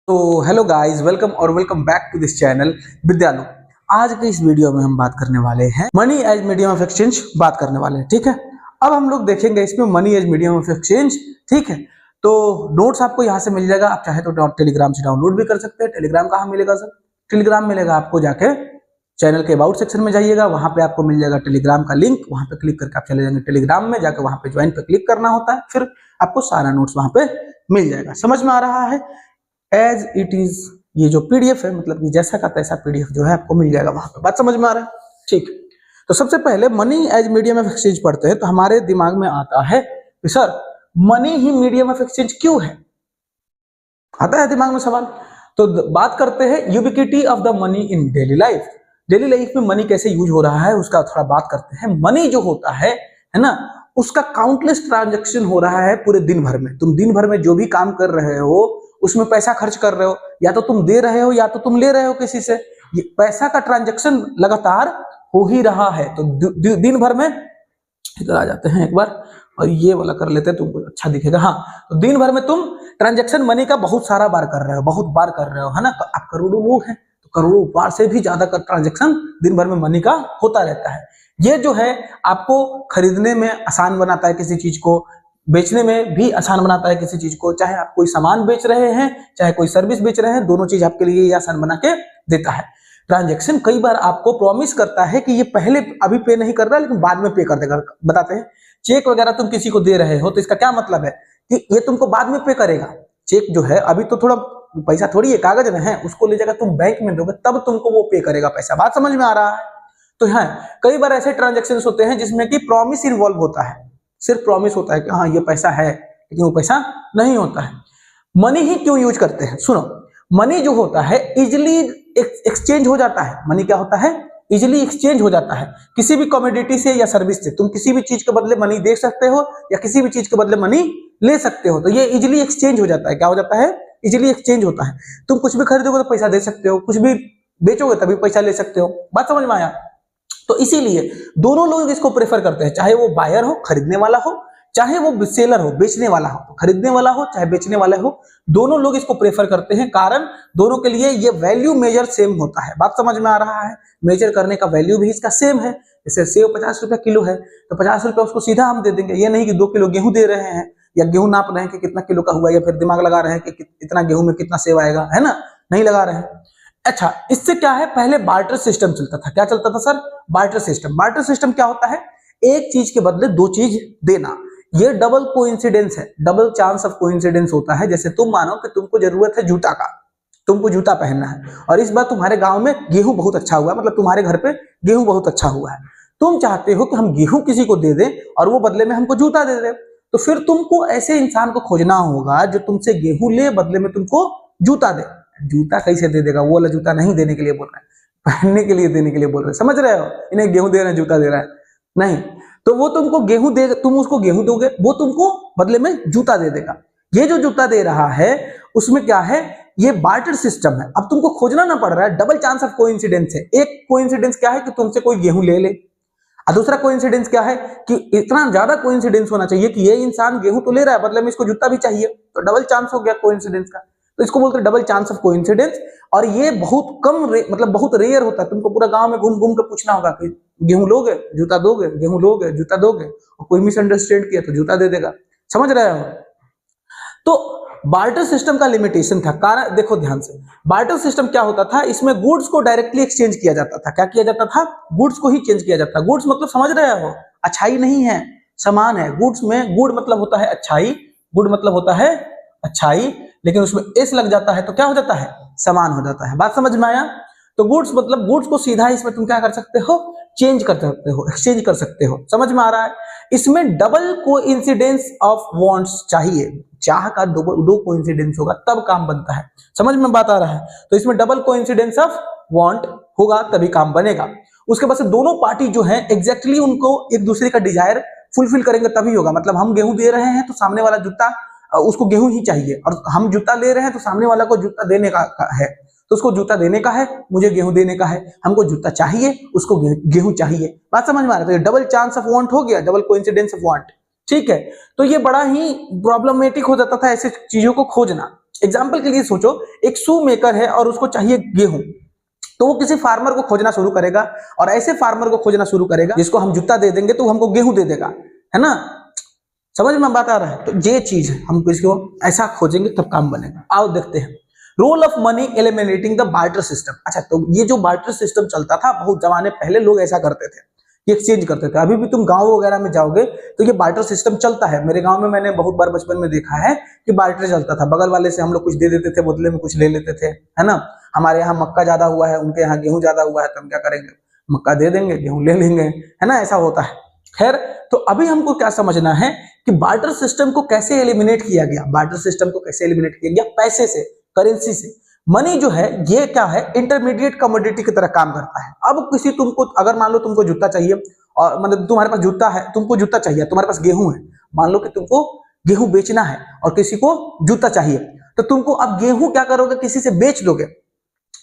तो hello guys, welcome और welcome back to this channel Vidyalaya. आज के इस वीडियो में हम बात करने वाले हैं money as medium of exchange बात करने वाले हैं। ठीक है, अब हम लोग देखेंगे इसमें money as medium of exchange. ठीक है, तो नोट्स आपको यहाँ से मिल जाएगा। आप चाहे तो टेलीग्राम से डाउनलोड भी कर सकते हैं। टेलीग्राम कहाँ मिलेगा सर? टेलीग्राम मिलेगा आपको जाके चैनल के अबाउट सेक्शन में जाइएगा, वहां पे आपको मिल जाएगा टेलीग्राम का लिंक। वहां पे क्लिक करके आप चले जाएंगे टेलीग्राम में, जाकर वहां पे ज्वाइन पे क्लिक करना होता है, फिर आपको सारा नोट्स वहां पे मिल जाएगा। समझ में आ रहा है? एज इट इज ये जो पीडीएफ है, मतलब कि जैसा का तैसा पीडीएफ जो है आपको मिल जाएगा वहां पे। बात समझ में आ रहा है? ठीक। तो सबसे पहले money as medium of exchange पढ़ते हैं तो हमारे दिमाग में आता है कि सर मनी ही मीडियम ऑफ एक्सचेंज क्यों है? आता है दिमाग में सवाल। तो बात करते हैं ubiquity of the money in daily life. Daily life में मनी कैसे यूज हो रहा है उसका थोड़ा बात करते हैं। मनी जो होता है ना, उसका काउंटलेस ट्रांजैक्शन हो रहा है पूरे दिन भर में। तुम दिन भर में जो भी काम कर रहे हो उसमें पैसा खर्च कर रहे हो, या तो तुम दे रहे हो या तो तुम ले रहे हो किसी से। ये पैसा का ट्रांजैक्शन लगातार हो ही रहा है। तो दिन भर में इधर आ जाते हैं एक बार और ये वाला कर लेते हैं, तुमको अच्छा दिखेगा। हाँ, तो दिन भर में तुम ट्रांजैक्शन मनी का बहुत सारा बार कर रहे हो, बहुत बार कर रहे हो, है ना। तो आप करोड़ों लोग हैं तो करोड़ों बार से भी ज्यादा का ट्रांजैक्शन दिन भर में मनी का होता रहता है। ये जो है आपको खरीदने में आसान बनाता है, किसी चीज को बेचने में भी आसान बनाता है किसी चीज को। चाहे आप कोई सामान बेच रहे हैं, चाहे कोई सर्विस बेच रहे हैं, दोनों चीज आपके लिए ये आसान बना के देता है। ट्रांजैक्शन कई बार आपको प्रॉमिस करता है कि ये पहले अभी पे नहीं कर रहा लेकिन बाद में पे कर देगा। बताते हैं, चेक वगैरह तुम किसी को दे रहे हो तो इसका क्या मतलब है कि ये तुमको बाद में पे करेगा। चेक जो है अभी तो थोड़ा पैसा थोड़ी है, कागज में है, उसको ले जाकर तुम बैंक में दोगे तब तुमको वो पे करेगा पैसा। बात समझ में आ रहा है? तो हाँ, कई बार ऐसे ट्रांजेक्शन होते हैं जिसमें कि प्रॉमिस इन्वॉल्व होता है। सिर्फ प्रॉमिस होता है कि हाँ ये पैसा है, लेकिन वो पैसा नहीं होता है। मनी ही क्यों यूज करते हैं? सुनो, मनी जो होता है इजिली एक्सचेंज हो जाता है। मनी क्या होता है? इजिली एक्सचेंज हो जाता है किसी भी कमोडिटी से या सर्विस से। तुम किसी भी चीज के बदले मनी दे सकते हो या किसी भी चीज के बदले मनी ले सकते हो। तो ये इजिली एक्सचेंज हो जाता है। क्या हो जाता है? इजिली एक्सचेंज होता है। तुम कुछ भी खरीदोगे तो पैसा दे सकते हो, कुछ भी बेचोगे तभी पैसा ले सकते हो। बात समझ में आया? तो इसीलिए दोनों लोग इसको प्रेफर करते हैं, चाहे वो बायर हो, खरीदने वाला हो, चाहे वो सेलर हो, बेचने वाला हो। खरीदने वाला हो चाहे बेचने वाला हो, दोनों लोग इसको प्रेफर करते हैं। कारण दोनों के लिए ये वैल्यू मेजर सेम होता है। बात समझ में आ रहा है? मेजर करने का वैल्यू भी इसका सेम है। जैसे सेव 50 रुपए किलो है तो 50 रुपए उसको सीधा हम दे देंगे। ये नहीं कि 2 किलो गेहूं दे रहे हैं या गेहूं नाप रहे हैं कि कितना किलो का हुआ, या फिर दिमाग लगा रहे हैं कि इतना गेहूं में कितना सेव आएगा, है ना। नहीं लगा रहे हैं। अच्छा, इससे क्या है, पहले बार्टर सिस्टम चलता था। क्या चलता था sir? Barter system. Barter system क्या होता है? एक चीज के बदले दो चीज देना। ये डबल कोइंसिडेंस है, डबल चांस ऑफ कोइंसिडेंस होता है। जैसे तुम मानो कि तुमको जरूरत है जूता का, तुमको जूता पहनना है और इस बार तुम्हारे गांव में गेहूं बहुत अच्छा हुआ, मतलब तुम्हारे घर पे गेहूं बहुत अच्छा हुआ है। तुम चाहते हो कि हम गेहूं किसी को दे दें और वो बदले में हमको जूता दे दे। तो फिर तुमको ऐसे इंसान को खोजना होगा जो तुमसे गेहूं ले, बदले में तुमको जूता दे। जूता कैसे दे देगा? वो वाला जूता नहीं देने के लिए बोल रहा है, पहनने के लिए देने के लिए बोल रहे हैं। समझ रहे हो? इन्हें गेहूं दे रहे हैं, जूता दे रहा है नहीं। तो वो तुमको गेहूं दे, तुम उसको गेहूं दोगे, वो तुमको बदले में जूता दे देगा। ये जो जूता दे रहा है उसमें क्या है? ये बार्टर सिस्टम है। अब तुमको खोजना ना पड़ रहा है, डबल चांस ऑफ कोइंसिडेंस है। एक कोइंसिडेंस क्या है कि तुमसे कोई गेहूं ले ले, और दूसरा कोइंसिडेंस क्या है कि इतना ज्यादा कोइंसिडेंस होना चाहिए कि ये इंसान गेहूं तो ले रहा है, बदले में इसको जूता भी चाहिए। तो डबल चांस हो गया कोइंसिडेंस का, तो इसको बोलते हैं डबल चांस ऑफ कोइंसिडेंस। और ये बहुत कम मतलब बहुत रेयर होता है। तुमको पूरा गांव में घूम घूम के पूछना होगा कि गेहूं लोगे, जूता दोगे, गेहूं लोगे, जूता दोगे, और कोई मिसअंडरस्टैंड किया तो जूता दे देगा। समझ रहे हो? तो बार्टर सिस्टम का लिमिटेशन था। कारण देखो ध्यान से, बार्टर सिस्टम क्या होता था? इसमें गुड्स को डायरेक्टली एक्सचेंज किया जाता था। क्या किया जाता था? गुड्स को ही चेंज किया जाता था। गुड्स मतलब समझ रहे हो, अच्छाई नहीं है, सामान है। गुड्स में गुड मतलब होता है अच्छाई, गुड मतलब होता है अच्छाई, लेकिन उसमें एस लग जाता है तो क्या हो जाता है? सामान हो जाता है। बात समझ में आया? तो गुड्स मतलब गुड्स को सीधा इसमें तुम क्या कर सकते हो? चेंज कर सकते हो, एक्सचेंज कर सकते हो। समझ में आ रहा है? इसमें डबल कोइंसिडेंस ऑफ वांट्स चाहिए। चाह का दो कोइंसिडेंस होगा तब काम बनता है। समझ में बात आ रहा है? तो इसमें डबल कोइंसिडेंस ऑफ वांट होगा तभी काम बनेगा। उसके बाद से दोनों पार्टी जो है एग्जैक्टली उनको एक दूसरे का डिजायर फुलफिल करेंगे तभी होगा। मतलब हम गेहूं दे रहे हैं तो सामने वाला जूता, उसको गेहूं ही चाहिए, और हम जूता ले रहे हैं तो सामने वाला को जूता देने का है। तो उसको जूता देने का है, मुझे गेहूं देने का है। हमको जूता चाहिए, उसको गेहूं चाहिए। बात समझ में आ रहा है? तो डबल चांस ऑफ वांट हो गया, डबल कोइंसिडेंस ऑफ वांट। ठीक है, तो ये बड़ा ही प्रॉब्लमेटिक हो जाता था ऐसे चीजों को खोजना। एग्जाम्पल के लिए सोचो, एक शू मेकर है और उसको चाहिए गेहूं, तो वो किसी फार्मर को खोजना शुरू करेगा और ऐसे फार्मर को खोजना शुरू करेगा जिसको हम जूता दे देंगे तो वो हमको गेहूं दे देगा, है ना। समझ में बात आ रहा है। तो ये चीज है, हम इसको ऐसा खोजेंगे तब काम बनेगा। आओ देखते हैं role of money eliminating the barter system. अच्छा, तो ये जो बार्टर सिस्टम चलता था बहुत जमाने पहले, लोग ऐसा करते थे, एक्सचेंज करते थे। अभी भी तुम गांव वगैरह में जाओगे तो ये बार्टर सिस्टम चलता है। मेरे गांव में मैंने बहुत बार बचपन में देखा है कि बार्टर चलता था। बगल वाले से हम लोग कुछ दे देते थे, बदले में कुछ ले लेते थे, है ना। हमारे यहाँ मक्का ज्यादा हुआ है, उनके यहाँ गेहूं ज्यादा हुआ है, तो हम क्या करेंगे, मक्का दे देंगे, गेहूं ले लेंगे, है ना, ऐसा होता है। खैर, तो अभी हमको क्या समझना है कि बार्टर सिस्टम को कैसे एलिमिनेट किया गया। बार्टर सिस्टम को कैसे एलिमिनेट किया गया? पैसे से, करेंसी से। मनी जो है ये क्या है, इंटरमीडिएट कमोडिटी की तरह काम करता है। अब किसी तुमको, अगर मान लो तुमको जूता चाहिए और मतलब तुम्हारे पास जूता है, तुमको जूता चाहिए, तुम्हारे पास गेहूं है, मान लो कि तुमको गेहूं बेचना है और किसी को जूता चाहिए, तो तुमको अब गेहूं क्या करोगे, किसी से बेच दोगे।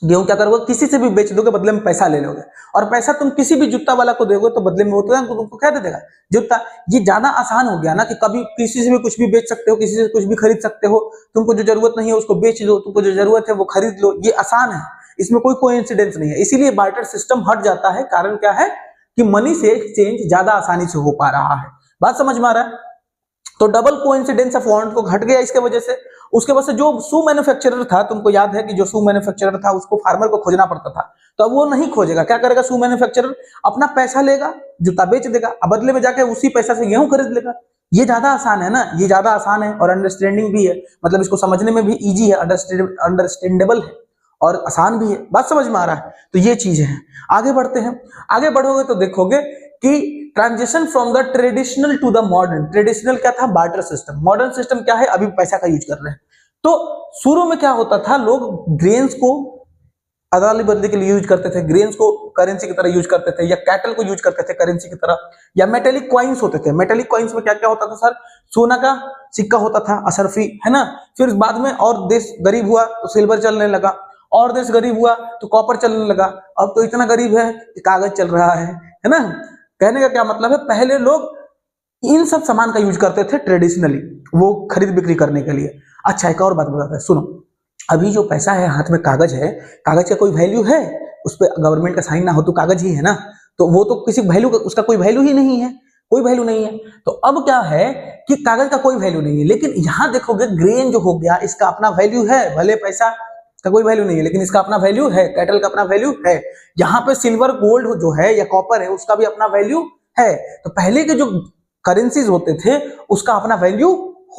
गेहूं क्या करोगे, किसी से भी बेच दोगे, बदले में पैसा ले लोगे, और पैसा तुम किसी भी जूता वाला को दोगे तो बदले में वो तुमको क्या दे देगा, जूता। ये ज्यादा आसान हो गया ना कि कभी किसी से भी कुछ भी बेच सकते हो, किसी से कुछ भी खरीद सकते हो। तुमको जो जरूरत नहीं है उसको बेच दो, तुमको जो जरूरत है वो खरीद लो। ये आसान है, इसमें कोई कोइंसिडेंस नहीं है। इसीलिए बार्टर सिस्टम हट जाता है। कारण क्या है कि मनी से एक्सचेंज ज्यादा आसानी से हो पा रहा है। बात समझ में आ रहा है। तो डबल कोइंसिडेंस ऑफ वांट को घट गया इसके वजह से। उसके वजह से जो शू मैन्युफैक्चरर था, तुमको याद है कि जो शू मैन्युफैक्चरर था उसको फार्मर को खोजना पड़ता था, तो अब वो नहीं खोजेगा। क्या करेगा शू मैन्युफैक्चरर, अपना पैसा लेगा, जूता बेच देगा, अब बदले में जाके उसी पैसा से गेहूं खरीद लेगा। ये ज्यादा आसान है ना, ये ज्यादा आसान है और अंडरस्टैंडिंग भी है, मतलब इसको समझने में भी इजी है, अंडरस्टैंडेबल है और आसान भी है। बात समझ में आ रहा है। तो ये चीजें हैं। आगे बढ़ते हैं। आगे बढ़ोगे तो देखोगे कि transition from the traditional to the modern. Traditional क्या था, बार्टर सिस्टम। मॉडर्न सिस्टम क्या है, अभी पैसा का यूज कर रहे हैं। तो शुरू में क्या होता था, लोग ग्रेन्स को अदला बदली के लिए यूज करते थे, ग्रेन्स को करेंसी की तरह यूज करते थे, या कैटल को यूज करते थे करेंसी की तरह, या मेटेलिक कॉइन्स होते थे। मेटेलिक कॉइन्स में क्या क्या होता था सर, सोना का सिक्का होता था, अशरफी, है ना। फिर बाद में और देश गरीब हुआ तो सिल्वर चलने लगा, और देश गरीब हुआ तो कॉपर चलने लगा। अब तो इतना गरीब है कि कागज चल रहा है ना। कहने का क्या मतलब है, पहले लोग इन सब सामान का यूज करते थे ट्रेडिशनली, वो खरीद बिक्री करने के लिए। अच्छा, एक और बात बताता है, सुनो। अभी जो पैसा है हाथ में, कागज है, कागज का कोई वैल्यू है, उस पर गवर्नमेंट का साइन ना हो तो कागज ही है ना, तो वो तो किसी वैल्यू, उसका कोई वैल्यू ही नहीं है, कोई वैल्यू नहीं है। तो अब क्या है कि कागज का कोई वैल्यू नहीं है, लेकिन यहां देखोगे ग्रेन जो हो गया, इसका अपना वैल्यू है। भले पैसा का कोई वैल्यू नहीं है लेकिन इसका अपना वैल्यू है, कैटल का अपना वैल्यू है। यहाँ पे सिल्वर गोल्ड जो है या कॉपर है, उसका भी अपना वैल्यू है। तो पहले के जो करेंसीज होते थे उसका अपना वैल्यू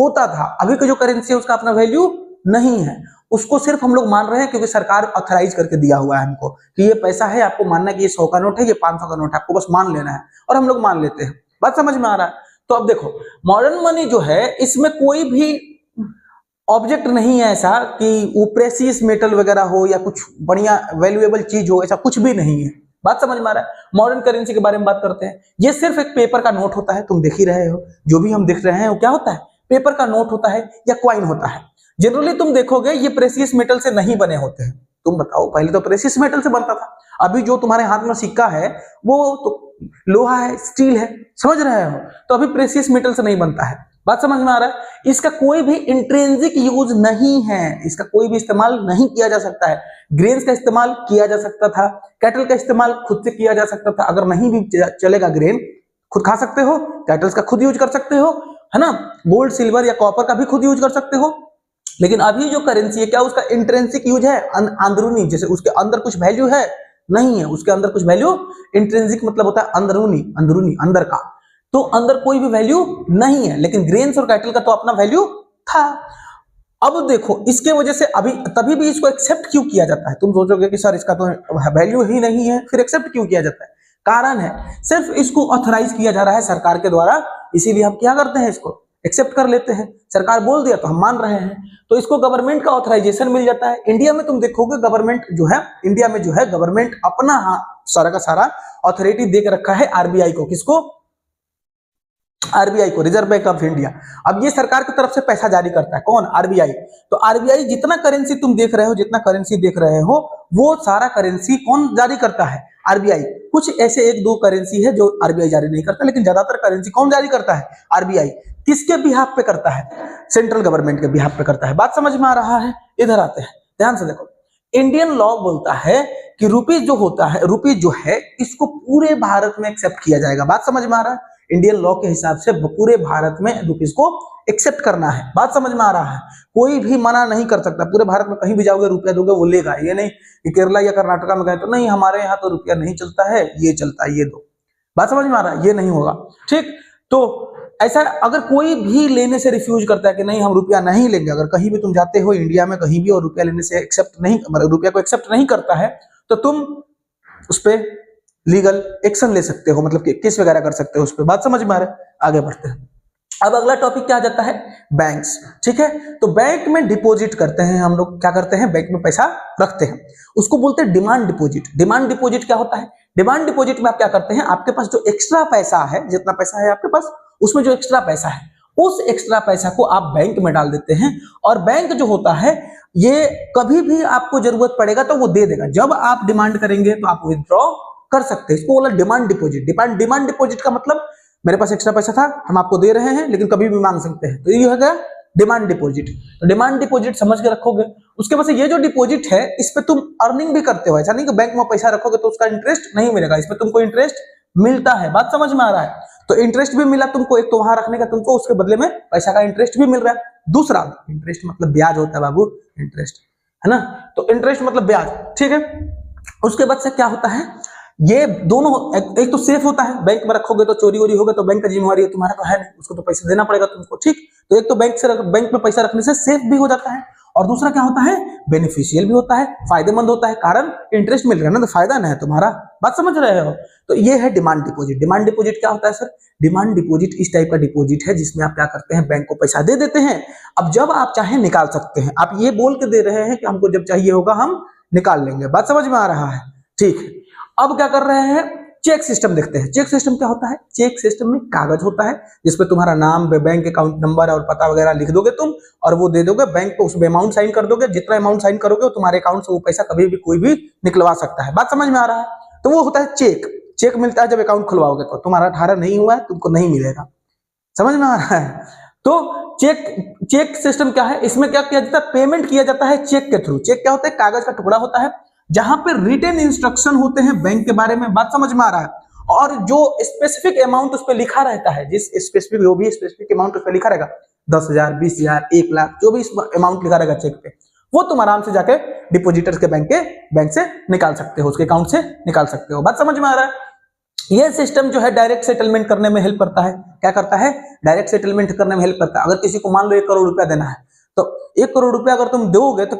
होता था, अभी के जो करेंसी है उसका अपना वैल्यू नहीं है। उसको सिर्फ हम लोग मान रहे हैं क्योंकि सरकार ऑथराइज करके दिया हुआ है हमको कि ये पैसा है, आपको मानना है कि ये 100 का नोट है, ये 500 का नोट है, आपको बस मान लेना है, और हम लोग मान लेते हैं। बात समझ में आ रहा है। तो अब देखो, मॉडर्न मनी जो है इसमें कोई भी ऑब्जेक्ट नहीं है ऐसा कि वो प्रेसियस मेटल वगैरह हो या कुछ बढ़िया वैल्यूएबल चीज हो, ऐसा कुछ भी नहीं है। बात समझ में आ रहा है। मॉडर्न करेंसी के बारे में बात करते हैं। ये सिर्फ एक पेपर का नोट होता है, तुम देख ही रहे हो, जो भी हम देख रहे हैं वो क्या होता है, पेपर का नोट होता है या क्वाइन होता है। जनरली तुम देखोगे ये प्रेसियस मेटल से नहीं बने होते हैं। तुम बताओ, पहले तो प्रेसियस मेटल से बनता था, अभी जो तुम्हारे हाथ में सिक्का है वो तो लोहा है, स्टील है, समझ रहे हो। तो अभी प्रेसियस मेटल से नहीं बनता है। बात समझ में आ रहा है। इसका कोई भी इंट्रिंसिक यूज नहीं है, इसका कोई भी इस्तेमाल नहीं किया जा सकता है। ग्रेन्स का इस्तेमाल किया जा सकता था, कैटल का इस्तेमाल खुद से किया जा सकता था। अगर नहीं भी चलेगा ग्रेन, खुद खा सकते हो, कैटल्स का खुद यूज कर सकते हो, है ना। गोल्ड सिल्वर या कॉपर का भी खुद यूज कर सकते हो। लेकिन अभी जो करेंसी है क्या उसका इंट्रिंसिक यूज है, अंदरूनी, जैसे उसके अंदर कुछ वैल्यू है, नहीं है उसके अंदर कुछ वैल्यू। इंट्रिंसिक मतलब होता है अंदरूनी, अंदरूनी अंदर का, तो अंदर कोई भी वैल्यू नहीं है। लेकिन ग्रेन्स और कैटल का तो अपना वैल्यू था। अब देखो, इसके वजह से अभी तभी भी इसको एक्सेप्ट क्यों किया जाता है। तुम सोचोगे कि सर इसका तो वैल्यू ही नहीं है, फिर एक्सेप्ट क्यों किया जाता है। कारण है, सिर्फ इसको ऑथराइज किया जा रहा है सरकार के द्वारा, इसीलिए हम क्या करते हैं, इसको एक्सेप्ट कर लेते हैं। सरकार बोल दिया तो हम मान रहे हैं, तो इसको गवर्नमेंट का ऑथराइजेशन मिल जाता है। इंडिया में तुम देखोगे गवर्नमेंट जो है, इंडिया में जो है गवर्नमेंट अपना सारा का सारा ऑथोरिटी दे रखा है आरबीआई को। किसको, आरबीआई को, रिजर्व बैंक ऑफ इंडिया। अब ये सरकार की तरफ से पैसा जारी करता है, कौन, आरबीआई। तो आरबीआई जितना करेंसी तुम देख रहे हो, जितना करेंसी देख रहे हो, वो सारा करेंसी कौन जारी करता है, आरबीआई। कुछ ऐसे एक दो करेंसी है जो आरबीआई जारी नहीं करता, लेकिन ज्यादातर करेंसी कौन जारी करता है? आरबीआई। किसके बिहाफ पे करता है? सेंट्रल गवर्नमेंट के बिहाफ पे करता है। बात समझ में आ रहा है? इधर आते हैं, ध्यान से देखो। इंडियन लॉ बोलता है कि रुपीज जो होता है, रुपीज जो है इसको पूरे भारत में एक्सेप्ट किया जाएगा। बात समझ में आ रहा है? इंडियन लॉ के हिसाब से पूरे भारत में रुपीज को एक्सेप्ट करना है। बात समझ में आ रहा है? कोई भी मना नहीं कर सकता। पूरे भारत में कहीं भी जाओगे रुपया दोगे वो लेगा। ये नहीं कि केरला या कर्नाटका में गए तो नहीं हमारे यहाँ तो रुपया नहीं चलता है, ये चलता है, ये दो। बात समझ में आ रहा है? ये नहीं होगा, ठीक। तो ऐसा अगर कोई भी लेने से रिफ्यूज करता है कि नहीं हम रुपया नहीं लेंगे, अगर कहीं भी तुम जाते हो इंडिया में कहीं भी और रुपया लेने से एक्सेप्ट नहीं, मतलब रुपया को एक्सेप्ट नहीं करता है, तो तुम उस पर लीगल एक्शन ले सकते हो, मतलब केस वगैरह कर सकते हो उस पर। बात समझ में आ रहा है? आगे बढ़ते हैं। अब अगला टॉपिक क्या आ जाता है? बैंक्स, ठीक है। तो बैंक में डिपॉजिट करते हैं हम लोग, क्या करते हैं? बैंक में पैसा रखते हैं, उसको बोलते हैं डिमांड डिपॉजिट। डिमांड डिपॉजिट क्या होता है? डिमांड डिपॉजिट में आप क्या करते हैं? आपके पास जो एक्स्ट्रा पैसा है, जितना पैसा है आपके पास, उसमें जो एक्स्ट्रा पैसा है, उस एक्स्ट्रा पैसा को आप बैंक में डाल देते हैं, और बैंक जो होता है ये कभी भी आपको जरूरत पड़ेगा तो वो दे देगा। जब आप डिमांड करेंगे तो आप विथड्रॉ कर सकते हैं। इसको बोला डिमांड डिपॉजिट। डिमांड डिपॉजिट का मतलब मेरे पास एक्स्ट्रा पैसा था, हम आपको दे रहे हैं, लेकिन कभी भी मांग सकते हैं, तो ये हो गया डिमांड डिपॉजिट। तो डिमांड डिपॉजिट समझ के रखोगे। उसके बाद ये जो डिपॉजिट है इस पे तुम अर्निंग भी करते हो। ऐसा नहीं कि बैंक में पैसा रखोगे तो उसका इंटरेस्ट नहीं मिलेगा, इसमें तुमको इंटरेस्ट मिलता है। बात समझ में आ रहा है? तो इंटरेस्ट भी मिला तुमको, एक तो वहां रखने का, तुमको उसके बदले में पैसा का इंटरेस्ट भी मिल रहा है। दूसरा, इंटरेस्ट मतलब ब्याज होता है बाबू, इंटरेस्ट है ना, तो इंटरेस्ट मतलब ब्याज, ठीक है। उसके बाद से क्या होता है? ये दोनों, एक तो सेफ होता है, बैंक में रखोगे तो चोरी वोरी होगा तो बैंक का जिम्मेवारी है, तुम्हारा तो है नहीं, उसको तो पैसा देना पड़ेगा तुमको, ठीक। तो एक तो बैंक में पैसा रखने से सेफ भी हो जाता है, और दूसरा क्या होता है? बेनिफिशियल भी होता है, फायदेमंद होता है, कारण इंटरेस्ट मिल रहा है ना, तो फायदा ना है तुम्हारा। बात समझ रहे हो? तो ये है डिमांड डिपॉजिट। डिमांड डिपॉजिट क्या होता है सर? डिमांड डिपॉजिट इस टाइप का डिपॉजिट है जिसमें आप क्या करते हैं? बैंक को पैसा दे देते हैं, अब जब आप चाहे निकाल सकते हैं। आप ये बोल के दे रहे हैं कि हमको जब चाहिए होगा हम निकाल लेंगे। बात समझ में आ रहा है? ठीक है। अब क्या कर रहे हैं? चेक सिस्टम देखते हैं। चेक सिस्टम क्या होता है? चेक सिस्टम में कागज होता है जिसपे तुम्हारा नाम, बैंक अकाउंट नंबर और पता वगैरह लिख दोगे तुम, और वो दे दोगे बैंक को, उसमें अमाउंट साइन कर दोगे। जितना अमाउंट साइन करोगे तुम्हारे अकाउंट से वो पैसा कभी भी कोई भी निकलवा सकता है। बात समझ में आ रहा है? तो वो होता है चेक। चेक मिलता है जब अकाउंट खुलवाओगे, तो तुम्हारा 18 नहीं हुआ है तुमको नहीं मिलेगा। समझ में आ रहा है? तो चेक सिस्टम क्या है? इसमें क्या किया जाता है? पेमेंट किया जाता है चेक के थ्रू। चेक क्या होता है? कागज का टुकड़ा होता है जहां पे रिटन इंस्ट्रक्शन होते हैं बैंक के बारे में। बात समझ में आ रहा है? और जो स्पेसिफिक अमाउंट उस पर लिखा रहता है, जिस स्पेसिफिक, जो भी स्पेसिफिक अमाउंट उस पर लिखा रहेगा, 10,000, 20,000, 1 लाख, जो भी अमाउंट लिखा रहेगा चेक पे, वो तुम आराम से जाके डिपोजिटर्स के बैंक से निकाल सकते हो, उसके अकाउंट से निकाल सकते हो। बात समझ में आ रहा है? ये सिस्टम जो है डायरेक्ट सेटलमेंट करने में हेल्प करता है। क्या करता है? डायरेक्ट सेटलमेंट करने में हेल्प करता है। अगर किसी को मान लो 1 करोड़ रुपया देना है, तो 1 करोड़ रुपया अगर तुम दोगे तो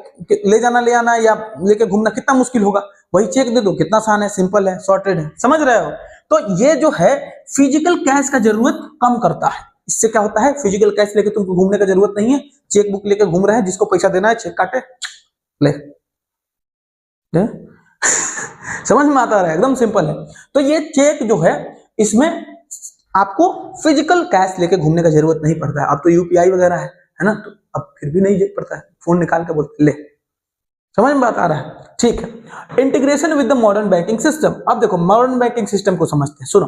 ले जाना, ले आना या लेके घूमना कितना मुश्किल होगा। वही चेक दे दो, कितना आसान है, सिंपल है, सॉर्टेड है। समझ रहे हो? तो ये जो है फिजिकल कैश का जरूरत कम करता है। इससे क्या होता है? फिजिकल कैश लेके तुमको घूमने का जरूरत नहीं है। चेक बुक लेके घूम रहे हैं, जिसको पैसा देना है चेक काटे ले समझ में आता है? एकदम सिंपल है। तो ये चेक जो है इसमें आपको फिजिकल कैश लेके घूमने का जरूरत नहीं पड़ता है। अब तो यूपीआई वगैरह है ना, तो अब फिर भी नहीं पड़ता है, फोन निकाल के बोलते ले। समझ में बात आ रहा है? ठीक है। Integration with the modern banking system. अब देखो मॉडर्न बैंकिंग सिस्टम को समझते हैं। सुनो,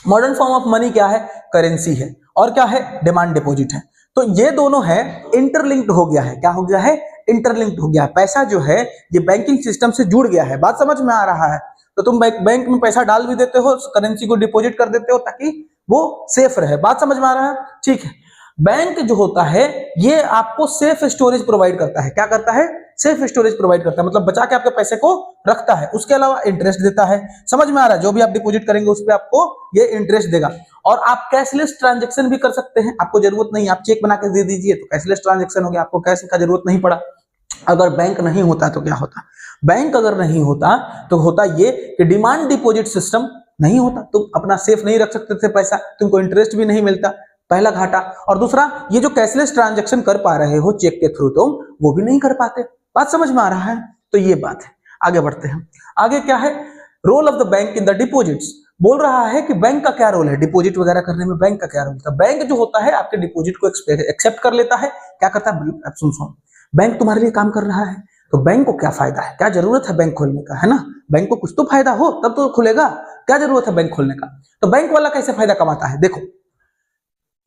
मॉडर्न फॉर्म ऑफ मनी क्या है? करेंसी है, और क्या है? डिमांड डिपॉजिट है। तो ये दोनों है इंटरलिंक्ड हो गया है। क्या हो गया है? इंटरलिंक्ड हो गया है। पैसा जो है ये बैंकिंग सिस्टम से जुड़ गया है। बात समझ में आ रहा है? तो तुम बैंक में पैसा डाल भी देते हो, करेंसी को डिपॉजिट कर देते हो ताकि वो सेफ रहे। बात समझ में आ रहा है? ठीक है। बैंक जो होता है ये आपको सेफ स्टोरेज प्रोवाइड करता है। क्या करता है? सेफ स्टोरेज प्रोवाइड करता है, मतलब बचा के आपके पैसे को रखता है। उसके अलावा इंटरेस्ट देता है। समझ में आ रहा है? जो भी आप डिपॉजिट करेंगे उस पर आपको ये इंटरेस्ट देगा। और आप कैशलेस ट्रांजेक्शन भी कर सकते हैं। आपको जरूरत नहीं, आप चेक बना के दे दीजिए तो कैशलेस ट्रांजेक्शन हो गया, आपको कैश का जरूरत नहीं पड़ा। अगर बैंक नहीं होता तो क्या होता? बैंक अगर नहीं होता तो होता ये कि डिमांड डिपॉजिट सिस्टम नहीं होता, तुम अपना सेफ नहीं रख सकते थे पैसा, तुमको इंटरेस्ट भी नहीं मिलता, पहला घाटा। और दूसरा, ये जो कैशलेस ट्रांजैक्शन कर पा रहे हो चेक के थ्रू, तुम वो भी नहीं कर पाते। बात समझ में आ रहा है? तो ये बात है। आगे बढ़ते हैं। आगे क्या है? Role of the bank in the deposits. बोल रहा है कि बैंक का क्या रोल है डिपॉजिट वगैरह करने में। बैंक का क्या रोल है? बैंक जो होता है आपके डिपॉजिट को एक्सेप्ट कर लेता है। क्या करता है? सुन, बैंक तुम्हारे लिए काम कर रहा है। तो बैंक को क्या फायदा है, क्या जरूरत है बैंक खोलने का, है ना। बैंक को कुछ तो फायदा हो तब तो खुलेगा, क्या जरूरत है बैंक खोलने का। तो बैंक वाला कैसे फायदा कमाता है, देखो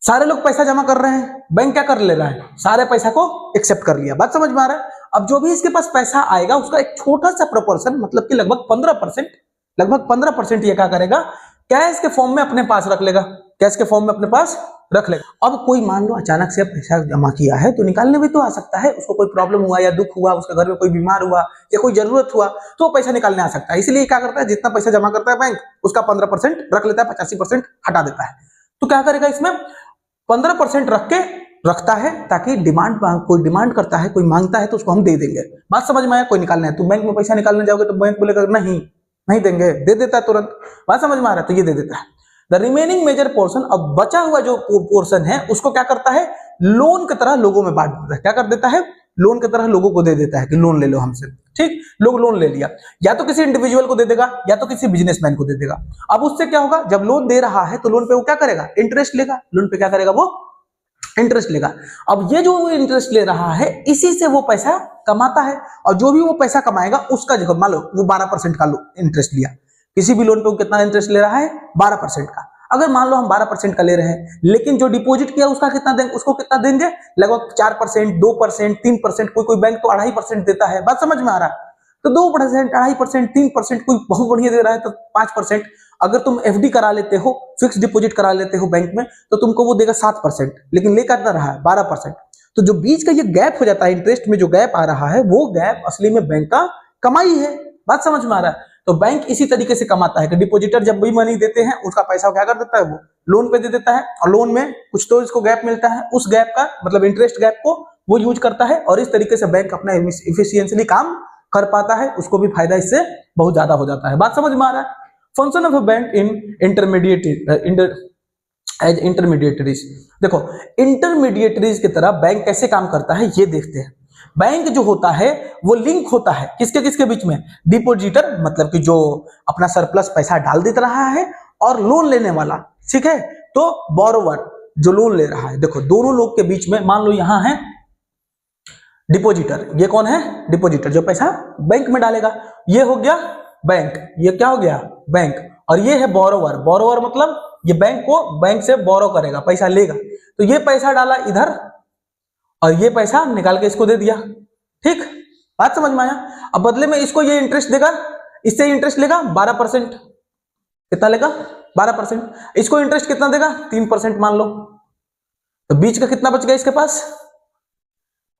सारे लोग पैसा जमा कर रहे हैं, बैंक क्या कर ले रहा है, सारे पैसा को एक्सेप्ट कर लिया। बात समझ में आ रहा है। अब जो भी इसके पास पैसा आएगा उसका एक छोटा सा प्रोपोर्शन, मतलब कि लगभग 15% ये क्या करेगा, कैश के फॉर्म में अपने पास रख लेगा, कैश के फॉर्म में अपने पास रख लेगा। अब कोई मान लो अचानक से पैसा जमा किया है तो निकालने भी तो आ सकता है, उसको कोई प्रॉब्लम हुआ या दुख हुआ, उसके घर में कोई बीमार हुआ या कोई जरूरत हुआ तो पैसा निकालने आ सकता है। इसलिए क्या करता है, जितना पैसा जमा करता है बैंक उसका 15% रख लेता है, 85% हटा देता है। तो क्या करेगा, इसमें 15% रख के रखता है ताकि कोई डिमांड करता है, कोई मांगता है तो उसको हम दे देंगे। बात समझ में आया। कोई निकालना है तो बैंक में पैसा निकालने जाओगे तो बैंक बोलेगा नहीं देंगे, दे देता है तुरंत। बात समझ में आ रहा है। तो ये दे देता है। द रिमेनिंग मेजर पोर्शन, अब बचा हुआ जो पोर्शन है उसको क्या करता है, लोन की तरह लोगों में बांट देता है। क्या कर देता है, लोन की तरह लोगों को दे देता है कि लोन ले लो हमसे। ठीक, लोग लोन ले लिया, या तो किसी इंडिविजुअल को दे देगा या तो किसी बिजनेसमैन को दे देगा। अब उससे क्या होगा, जब लोन दे रहा है तो लोन पे वो क्या करेगा, इंटरेस्ट लेगा। लोन पे क्या करेगा, वो इंटरेस्ट लेगा। अब ये जो इंटरेस्ट ले रहा है इसी से वो पैसा कमाता है, और जो भी वो पैसा कमाएगा उसका जो मान लो वो 12% का इंटरेस्ट लिया, किसी भी लोन पे वो कितना इंटरेस्ट ले रहा है, 12% का। अगर मान लो हम 12% का ले रहे हैं, लेकिन जो डिपॉजिट किया उसका कितना देंगे, उसको कितना देंगे, लगभग 4%, 2%, 3%, कोई बैंक तो 2.5% देता है। बात समझ में आ रहा है। तो 2%, 2.5%, 3%, कोई बहुत बढ़िया दे रहा है तो 5%। अगर तुम एफडी करा लेते हो, फिक्स डिपॉजिट करा लेते हो बैंक में, तो तुमको वो देगा 7%, लेकिन ले कितना रहा है, 12%। तो जो बीच का ये गैप हो जाता है, इंटरेस्ट में जो गैप आ रहा है, वो गैप असली में बैंक का कमाई है। बात समझ में आ रहा है। तो बैंक इसी तरीके से कमाता है कि डिपॉजिटर जब भी मनी देते हैं उसका पैसा क्या कर देता है, वो लोन पे दे देता है, और लोन में कुछ तो इसको गैप मिलता है, उस गैप का मतलब इंटरेस्ट गैप को वो यूज करता है, और इस तरीके से बैंक अपना इफिशियंटली काम कर पाता है, उसको भी फायदा इससे बहुत ज्यादा हो जाता है। बात समझ में आ रहा है। Function of a bank in intermediaries, देखो इंटरमीडिएटरीज की तरह बैंक कैसे काम करता है ये देखते हैं। बैंक जो होता है वो लिंक होता है किसके किसके बीच में, डिपॉजिटर मतलब कि जो अपना सरप्लस पैसा डाल देता रहा है, और लोन लेने वाला, ठीक है, तो बोरोवर जो लोन ले रहा है। देखो दोनों लोग के बीच में, मान लो यहां है डिपॉजिटर, ये कौन है, डिपॉजिटर जो पैसा बैंक में डालेगा, ये हो गया बैंक, ये क्या हो गया, बैंक, और ये है बोरोवर। बोरोवर मतलब ये बैंक से बोरो करेगा, पैसा लेगा। तो ये पैसा डाला इधर और ये पैसा निकाल के इसको दे दिया। ठीक, बात समझ में आया। अब बदले में इसको ये इंटरेस्ट देगा, इससे इंटरेस्ट लेगा 12%, कितना लेगा, 12%। इसको इंटरेस्ट कितना देगा, 3% मान लो। तो बीच का कितना बच गया इसके पास,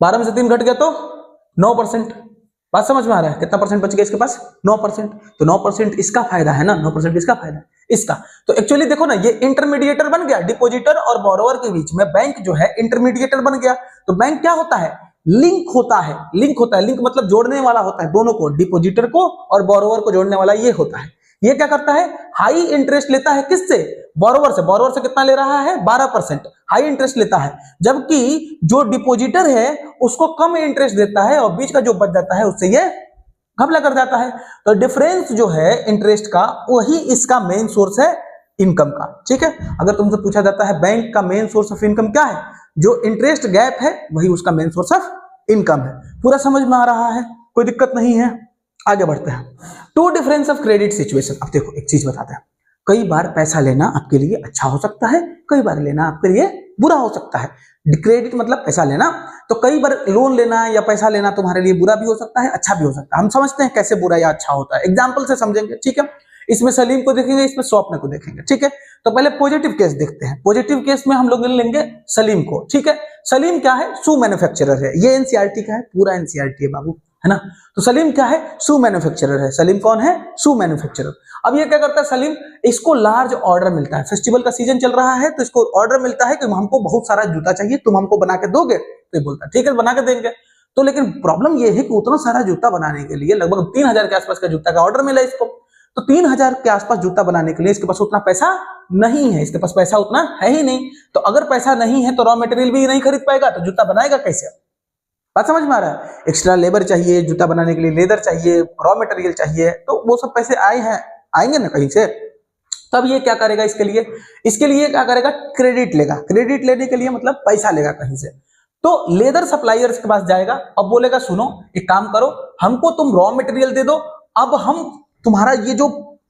12 में से 3 घट गया तो 9%। बात समझ में आ रहा है, कितना परसेंट बच गया इसके पास, 9%। तो 9% इसका फायदा है ना, 9% इसका फायदा इसका। तो एक्चुअली देखो ना, ये इंटरमीडिएटर बन गया, डिपॉजिटर और बोरोवर के बीच में बैंक जो है इंटरमीडिएटर बन गया। तो बैंक क्या होता है, लिंक होता है। लिंक मतलब जोड़ने वाला होता है, दोनों को, डिपॉजिटर को और बोरोवर को जोड़ने वाला ये होता है। ये क्या करता है, हाई इंटरेस्ट लेता है किससे, बोरोवर से। बोरोवर से कितना ले रहा है, 12%, हाई इंटरेस्ट लेता है, जबकि जो डिपॉजिटर है उसको कम इंटरेस्ट देता है, और बीच का जो बच जाता है उससे ये घपला कर जाता है। तो डिफरेंस जो है इंटरेस्ट का, वही इसका मेन सोर्स है इनकम का। ठीक है, अगर तुमसे पूछा जाता है बैंक का मेन सोर्स ऑफ इनकम क्या है, जो इंटरेस्ट गैप है वही उसका मेन सोर्स ऑफ इनकम है। पूरा समझ में आ रहा है, कोई दिक्कत नहीं है। आगे बढ़ते हैं। Two difference of credit situation. अब देखो एक चीज बताते हैं, कई बार पैसा लेना आपके लिए अच्छा हो सकता है, कई बार लेना आपके लिए बुरा हो सकता है। क्रेडिट मतलब पैसा लेना, तो कई बार लोन लेना या पैसा लेना तुम्हारे लिए बुरा भी हो सकता है, अच्छा भी हो सकता है। हम समझते हैं कैसे बुरा या अच्छा होता है, एग्जाम्पल से समझेंगे। ठीक है, इसमें सलीम को देखेंगे, इसमें स्वप्न को देखेंगे। ठीक है, तो पहले पॉजिटिव केस देखते हैं। पॉजिटिव केस में हम लोग लेंगे सलीम को। ठीक है, सलीम क्या है, शू मैन्युफैक्चरर है। ये एनसीईआरटी का है, पूरा एनसीईआरटी है बाबू, है ना। तो सलीम क्या है, शू मैन्युफैक्चरर है। सलीम कौन है, शू मैन्युफैक्चरर। अब ये क्या करता है सलीम, इसको लार्ज ऑर्डर मिलता है, फेस्टिवल का सीजन चल रहा है, तो इसको ऑर्डर मिलता है कि हमको बहुत सारा जूता चाहिए, तुम हमको बना के दोगे। तो ये बोलता है ठीक है बना के देंगे। तो लेकिन प्रॉब्लम ये है कि उतना सारा जूता बनाने के लिए लगभग 3000 के आसपास का जूता का ऑर्डर मिला इसको। तो 3000 के आसपास जूता बनाने के लिए इसके पास उतना पैसा नहीं है, इसके पास पैसा उतना है ही नहीं। तो अगर पैसा नहीं है तो रॉ मटेरियल भी नहीं खरीद पाएगा, तो जूता बनाएगा कैसे। बात समझ में आ रहा है, एक्स्ट्रा लेबर चाहिए, जूता बनाने के लिए लेदर चाहिए, रॉ मटेरियल चाहिए, तो वो सब पैसे आएंगे ना कहीं से। तब ये क्या करेगा, इसके लिए क्या करेगा, क्रेडिट लेगा। क्रेडिट लेने के लिए मतलब पैसा लेगा कहीं से। तो लेदर सप्लायर्स के पास जाएगा, अब बोलेगा सुनो एक काम करो, हमको तुम रॉ मटेरियल दे दो, अब हम तुम्हारा ये जो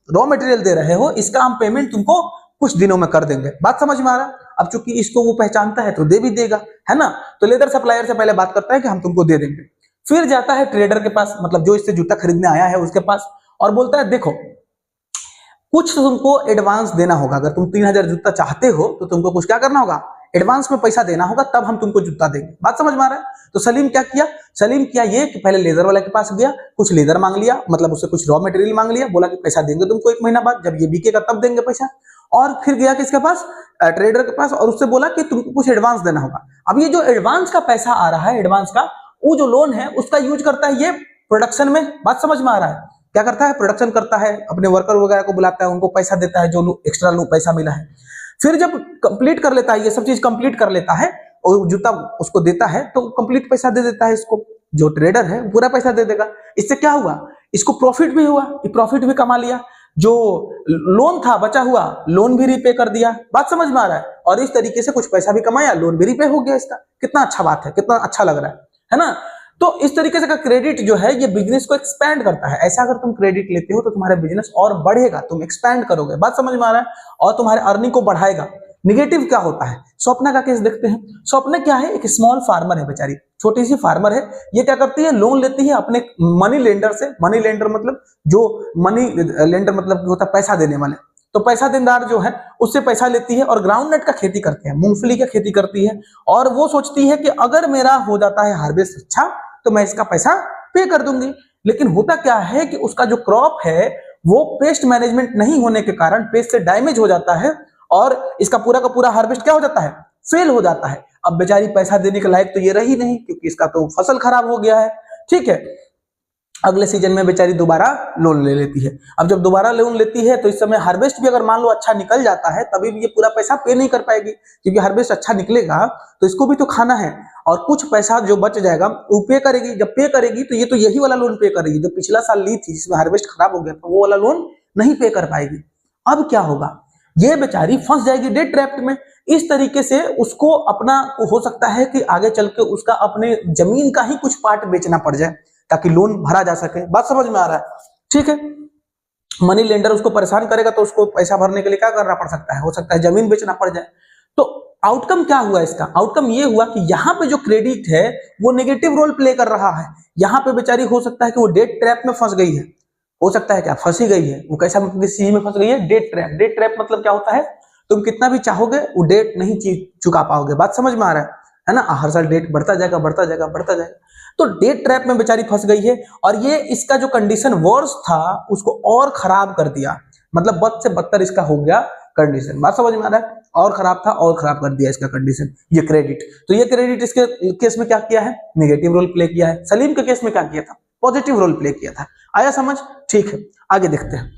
रॉ मटेरियल दे रहे हो इसका हम पेमेंट तुमको कुछ दिनों में कर देंगे। बात समझ में आ रहा है? अब चूंकि इसको वो पहचानता है तो दे भी देगा, है ना। तो लेदर सप्लायर से पहले बात करता है कि हम तुमको दे देंगे। फिर जाता है ट्रेडर के पास, मतलब जो इससे जूता खरीदने आया है उसके पास, और बोलता है देखो कुछ तुमको एडवांस देना होगा, अगर तुम 3000 जूता चाहते हो तो तुमको कुछ क्या करना होगा, एडवांस में पैसा देना होगा, तब हम तुमको जूता देंगे। बात समझ में आ रहा है? तो सलीम क्या किया, सलीम किया ये कि पहले लेदर वाले के पास गया, कुछ लेदर मांग लिया, मतलब उससे कुछ रॉ मटेरियल मांग लिया, बोला कि पैसा देंगे तुमको 1 महीना बाद, जब ये बिकेगा तब देंगे पैसा। और फिर गया किसके पास, ट्रेडर के पास, और उससे बोला कि तुमको कुछ एडवांस देना होगा। अब ये जो एडवांस का पैसा आ रहा है, एडवांस का वो जो लोन है उसका यूज करता है ये प्रोडक्शन में। बात समझ में आ रहा है? क्या करता है, प्रोडक्शन करता है, अपने वर्कर वगैरह को बुलाता है, उनको पैसा देता है जो एक्स्ट्रा पैसा मिला है। फिर जब कंप्लीट कर लेता है, ये सब चीज कंप्लीट कर लेता है और जूता उसको देता है तो कंप्लीट पैसा दे देता है इसको, जो ट्रेडर है पूरा पैसा दे देगा। इससे क्या हुआ, इसको प्रॉफिट भी हुआ, प्रॉफिट भी कमा लिया, जो लोन था बचा हुआ लोन भी रीपे कर दिया। बात समझ में आ रहा है? और इस तरीके से कुछ पैसा भी कमाया, लोन भी रीपे हो गया इसका। कितना अच्छा बात है, कितना अच्छा लग रहा है ना। तो इस तरीके से का क्रेडिट जो है ये बिजनेस को एक्सपैंड करता है। ऐसा अगर तुम क्रेडिट लेते हो तो तुम्हारा बिजनेस और बढ़ेगा, तुम एक्सपैंड करोगे। बात समझ में आ रहा है? और तुम्हारे अर्निंग को बढ़ाएगा। निगेटिव क्या होता है, स्वप्ना का केस देखते हैं। स्वप्ना क्या है, एक स्मॉल फार्मर है बेचारी, छोटी सी फार्मर है। ये क्या करती है, लोन लेती है अपने मनी लेंडर से। मनी लेंडर मतलब जो मनी लेंडर मतलब होता है पैसा देने वाले। तो पैसा देनदार जो है उससे पैसा लेती है और ग्राउंडनट का खेती करते हैं, मूंगफली का खेती करती है। और वो सोचती है कि अगर मेरा हो जाता है हार्वेस्ट अच्छा तो मैं इसका पैसा पे कर दूंगी। लेकिन होता क्या है कि उसका जो क्रॉप है वो पेस्ट मैनेजमेंट नहीं होने के कारण पेस्ट से डैमेज हो जाता है और इसका पूरा का पूरा हार्वेस्ट क्या हो जाता है, फेल हो जाता है। अब बेचारी पैसा देने के लायक तो ये रही नहीं, क्योंकि इसका तो फसल खराब हो गया है। ठीक है, अगले सीजन में बेचारी दोबारा लोन ले लेती है। अब जब दोबारा लोन लेती है तो इस समय हार्वेस्ट भी अगर मान लो अच्छा निकल जाता है तभी भी ये पूरा पैसा पे नहीं कर पाएगी, क्योंकि हार्वेस्ट अच्छा निकलेगा तो इसको भी तो खाना है, और कुछ पैसा जो बच जाएगा वो पे करेगी। जब पे करेगी तो ये तो यही वाला लोन पे करेगी जो पिछला साल ली थी जिसमें हार्वेस्ट खराब हो गया, तो वो वाला लोन नहीं पे कर पाएगी। अब क्या होगा, ये बेचारी फंस जाएगी डेट ट्रैप में। इस तरीके से उसको अपना हो सकता है कि आगे चल के उसका अपने जमीन का ही कुछ पार्ट बेचना पड़ जाए ताकि लोन भरा जा सके। बात समझ में आ रहा है? ठीक है, मनी लेंडर उसको परेशान करेगा तो उसको पैसा भरने के लिए क्या करना पड़ सकता है, हो सकता है जमीन बेचना पड़ जाए। तो आउटकम क्या हुआ इसका, आउटकम ये हुआ कि यहाँ पे जो क्रेडिट है वो नेगेटिव रोल प्ले कर रहा है। यहाँ पे बेचारी हो सकता है कि वो डेट ट्रैप में फंस गई है, हो सकता है क्या फंसी गई है, वो कैसा मतलब किसी में फंस गई है, डेट ट्रैप। डेट ट्रैप मतलब क्या होता है, तुम कितना भी चाहोगे वो डेट नहीं चुका पाओगे। बात समझ में आ रहा है ना, हर साल डेट बढ़ता जाएगा बढ़ता जाएगा बढ़ता जाएगा। तो डेट ट्रैप में बेचारी फंस गई है और ये इसका जो कंडीशन वर्स था उसको और खराब कर दिया, मतलब बद से बदतर इसका हो गया कंडीशन। बात समझ में आ रहा है? और खराब था और खराब कर दिया इसका कंडीशन, ये क्रेडिट। तो ये क्रेडिट इसके केस में क्या किया है, नेगेटिव रोल प्ले किया है। सलीम के केस में क्या किया था, पॉजिटिव रोल प्ले किया था। आया समझ? ठीक है, आगे देखते हैं।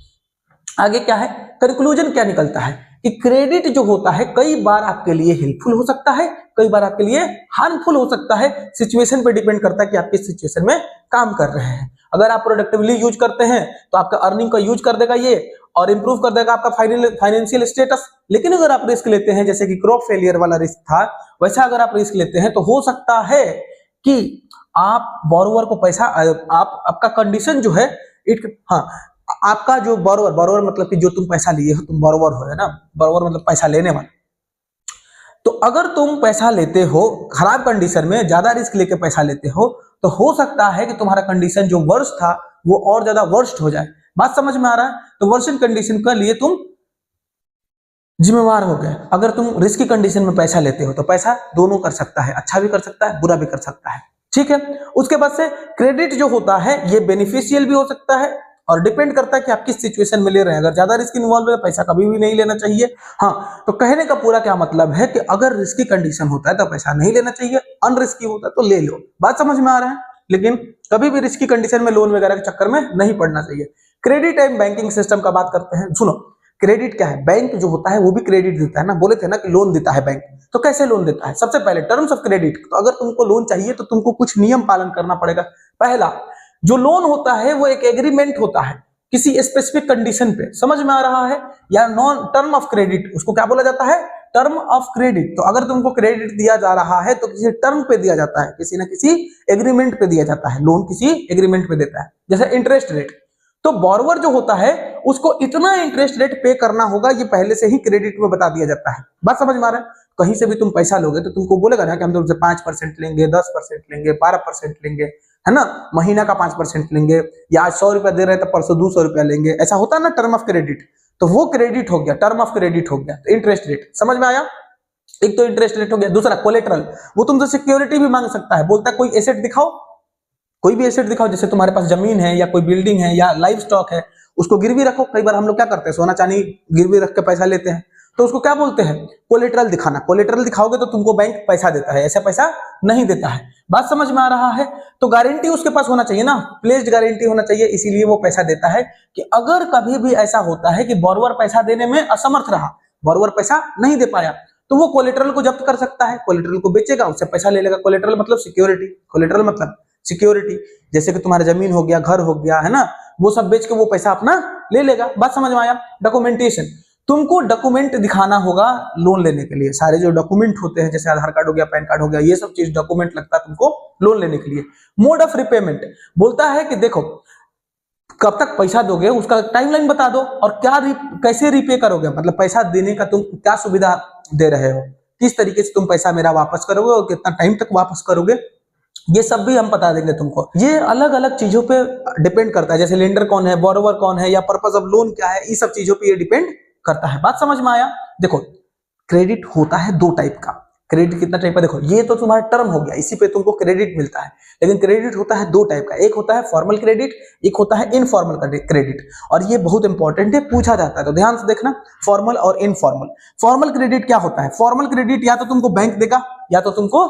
आगे क्या है, कंक्लूजन क्या निकलता है कि क्रेडिट जो होता है कई बार आपके लिए हेल्पफुल हो सकता है, कई बार आपके लिए हार्मफुल हो सकता है। सिचुएशन पे डिपेंड करता है कि आप किस सिचुएशन में काम कर रहे हैं। अगर आप प्रोडक्टिवली यूज करते हैं तो आपका अर्निंग का यूज कर देगा ये और इंप्रूव कर देगा आपका फाइनेंशियल स्टेटस। लेकिन अगर आप रिस्क लेते हैं, जैसे कि क्रॉप फेलियर वाला रिस्क था, वैसा अगर आप रिस्क लेते हैं तो हो सकता है कि आप बोरोवर को पैसा आपका कंडीशन जो है आपका जो बोरोवर मतलब कि जो तुम पैसा लिए हो, तुम बोरोवर हो, है ना, बोरोवर मतलब पैसा लेने वाला। तो अगर तुम पैसा लेते हो खराब कंडीशन में, ज्यादा रिस्क लेके पैसा लेते हो, तो हो सकता है कि तुम्हारा कंडीशन जो वर्स्ट था वो और ज्यादा वर्स्ट हो जाए। बात समझ में आ रहा है? तो वर्स्ट कंडीशन के लिए तुम जिम्मेवार हो गए। अगर तुम रिस्की कंडीशन में पैसा लेते हो तो पैसा दोनों कर सकता है, अच्छा भी कर सकता है बुरा भी कर सकता है। ठीक है, उसके बाद से क्रेडिट जो होता है ये बेनिफिशियल भी हो सकता है और डिपेंड करता है कि आप किस सिचुएशन में ले रहे हैं। अगर ज्यादा रिस्क इन्वॉल्व है पैसा कभी भी नहीं लेना चाहिए। हाँ, तो कहने का पूरा क्या मतलब है कि अगर रिस्की कंडीशन होता है तो पैसा नहीं लेना चाहिए, अनरिस्की होता है तो ले लो। बात समझ में आ रहा है? लेकिन कभी भी रिस्की कंडीशन में लोन वगैरह के चक्कर में नहीं पड़ना चाहिए। क्रेडिट एंड बैंकिंग सिस्टम का बात करते हैं। सुनो, क्रेडिट क्या है, बैंक जो होता है वो भी क्रेडिट देता है ना, बोले थे ना कि लोन देता है बैंक। तो कैसे लोन देता है, सबसे पहले टर्म्स ऑफ क्रेडिट। तो अगर तुमको लोन चाहिए तो तुमको कुछ नियम पालन करना पड़ेगा। पहला, जो लोन होता है वो एक एग्रीमेंट होता है किसी स्पेसिफिक कंडीशन पे, समझ में आ रहा है, या नॉन टर्म ऑफ क्रेडिट, उसको क्या बोला जाता है, टर्म ऑफ क्रेडिट। तो अगर तुमको क्रेडिट दिया जा रहा है तो किसी टर्म पे दिया जाता है, किसी ना किसी एग्रीमेंट पे दिया जाता है, लोन किसी एग्रीमेंट पे देता है, जैसे इंटरेस्ट रेट। तो बोरोवर जो होता है उसको इतना इंटरेस्ट रेट पे करना होगा, ये पहले से ही क्रेडिट में बता दिया जाता है। बात समझ में आ रहा है? कहीं से भी तुम पैसा लोगे तो तुमको बोलेगा ना कि हम तुमसे 5% लेंगे, 10% लेंगे, 12% लेंगे, है ना, महीना का 5% लेंगे, या आज 100 रुपया दे रहे हैं तो परसों 200 रुपया लेंगे, ऐसा होता है ना टर्म ऑफ क्रेडिट। तो वो क्रेडिट हो गया, टर्म ऑफ क्रेडिट हो गया। तो इंटरेस्ट रेट समझ में आया? एक तो इंटरेस्ट रेट हो गया। दूसरा कोलेटरल, वो तुमसे सिक्योरिटी भी मांग सकता है, बोलता है कोई एसेट दिखाओ, कोई भी एसेट दिखाओ, जैसे तुम्हारे पास जमीन है या कोई बिल्डिंग है या लाइव स्टॉक है, उसको गिरवी रखो। कई बार हम लोग क्या करते हैं, सोना चांदी गिरवी रख के पैसा लेते हैं, तो उसको क्या बोलते हैं, कोलेटरल दिखाना। कोलेटरल दिखाओगे तो तुमको बैंक पैसा देता है, ऐसा पैसा नहीं देता है। बात समझ में आ रहा है? तो गारंटी उसके पास होना चाहिए ना, प्लेस्ड गारंटी होना चाहिए, इसीलिए वो पैसा देता है कि अगर कभी भी ऐसा होता है कि बोरोवर पैसा देने में असमर्थ रहा, बोरोवर पैसा नहीं दे पाया, तो वो कोलेटरल को जब्त कर सकता है, कोलेटरल को बेचेगा, उससे पैसा ले लेगा। कोलेटरल मतलब सिक्योरिटी, कोलेटरल मतलब सिक्योरिटी, जैसे कि तुम्हारा जमीन हो गया, घर हो गया, है ना, वो सब बेच के वो पैसा अपना ले लेगा। बात समझ में आया? डॉक्यूमेंटेशन, तुमको डॉक्यूमेंट दिखाना होगा लोन लेने के लिए, सारे जो डॉक्यूमेंट होते हैं जैसे आधार कार्ड हो गया, पैन कार्ड हो गया, ये सब चीज डॉक्यूमेंट लगता है तुमको लोन लेने के लिए। मोड ऑफ रिपेमेंट बोलता है कि देखो कब तक पैसा दोगे, उसका टाइमलाइन बता दो, और कैसे रिपे करोगे, मतलब पैसा देने का तुम क्या सुविधा दे रहे हो, किस तरीके से तुम पैसा मेरा वापस करोगे और कितना टाइम तक वापस करोगे, ये सब भी हम बता देंगे तुमको। ये अलग अलग चीजों पे डिपेंड करता है, जैसे लेंडर कौन है, बोरोवर कौन है, या पर्पस ऑफ लोन क्या है, इस सब चीजों पे ये डिपेंड करता है। बात समझ में आया? देखो क्रेडिट होता है दो टाइप का। क्रेडिट कितना टाइप का, देखो ये तो तुम्हारा टर्म हो गया, इसी पे तुमको क्रेडिट मिलता है, लेकिन क्रेडिट होता है दो टाइप का, एक होता है फॉर्मल क्रेडिट, एक होता है इनफॉर्मल क्रेडिट। और ये बहुत इंपॉर्टेंट है, पूछा जाता है, तो ध्यान से देखना, फॉर्मल और इनफॉर्मल। फॉर्मल क्रेडिट क्या होता है? फॉर्मल क्रेडिट या तो तुमको बैंक देगा या तो तुमको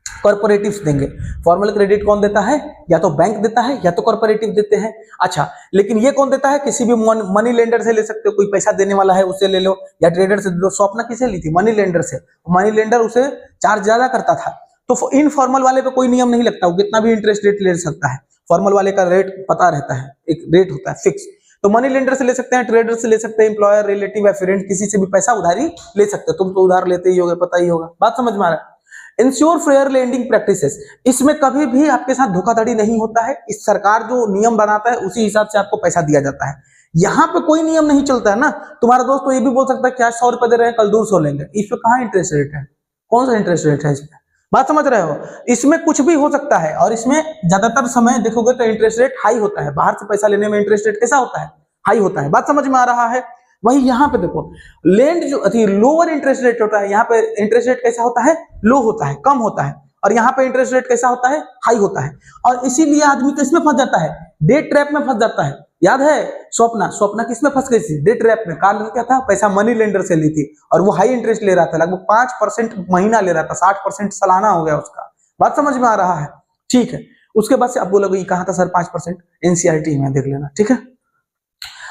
कॉर्पोरेटिव्स देंगे। फॉर्मल क्रेडिट कौन देता है? या तो बैंक देता है या तो कॉर्पोरेटिव देते हैं। अच्छा, लेकिन ये कौन देता है? किसी भी मनी लेंडर से ले सकते हो, कोई पैसा देने वाला है उससे ले लो, या ट्रेडर से दे दो। स्वप्ना किसे ली थी? मनी लेंडर से। मनी लेंडर उसे चार्ज ज्यादा करता था। तो इनफॉर्मल वाले पे कोई नियम नहीं लगता, वो कितना भी इंटरेस्ट रेट ले सकता है। फॉर्मल वाले का रेट पता रहता है, एक रेट होता है फिक्स। तो मनी लेंडर से ले सकते हैं, ट्रेडर से ले सकते हैं, एम्प्लॉयर, रिलेटिव या फ्रेंड, किसी से भी पैसा उधारी ले सकते हो। तुम तो उधार लेते ही होगे, पता ही होगा। बात समझ में आ रहा है? इंश्योर फेयर लेंडिंग प्रैक्टिसेस, इसमें कभी भी आपके साथ धोखाधड़ी नहीं होता है। इस सरकार जो नियम बनाता है उसी हिसाब से आपको पैसा दिया जाता है। यहाँ पे कोई नियम नहीं चलता है ना। तुम्हारा दोस्त तो ये भी बोल सकता है कि आज 100 रुपए दे रहे हैं, कल 200 लेंगे। इस पे कहाँ इंटरेस्ट रेट है? कौन सा इंटरेस्ट रेट है इसमें? बात समझ रहे हो? इसमें कुछ भी हो सकता है, और इसमें ज्यादातर समय देखोगे तो इंटरेस्ट रेट हाई होता है। बाहर से पैसा लेने में इंटरेस्ट रेट कैसा होता है? हाई होता है। बात समझ में आ रहा है? वही यहाँ पे देखो, लेंड जो लोअर इंटरेस्ट रेट होता है, यहाँ पे इंटरेस्ट रेट कैसा होता है? लो होता है, कम होता है। और यहाँ पे इंटरेस्ट रेट कैसा होता है? हाई होता है। और इसीलिए आदमी किसमें फंस जाता है? डे ट्रैप में फंस जाता है। याद है स्वप्ना किसमें फंस गई थी? डे ट्रैप में। कारण क्या था? पैसा मनी लेंडर से ली थी, और वो हाई इंटरेस्ट ले रहा था, लगभग 5% महीना ले रहा था, 60% सालाना हो गया उसका। बात समझ में आ रहा है? ठीक है। उसके बाद से आप बोलोगे कहा था सर 5%? एनसीईआरटी में देख लेना, ठीक है।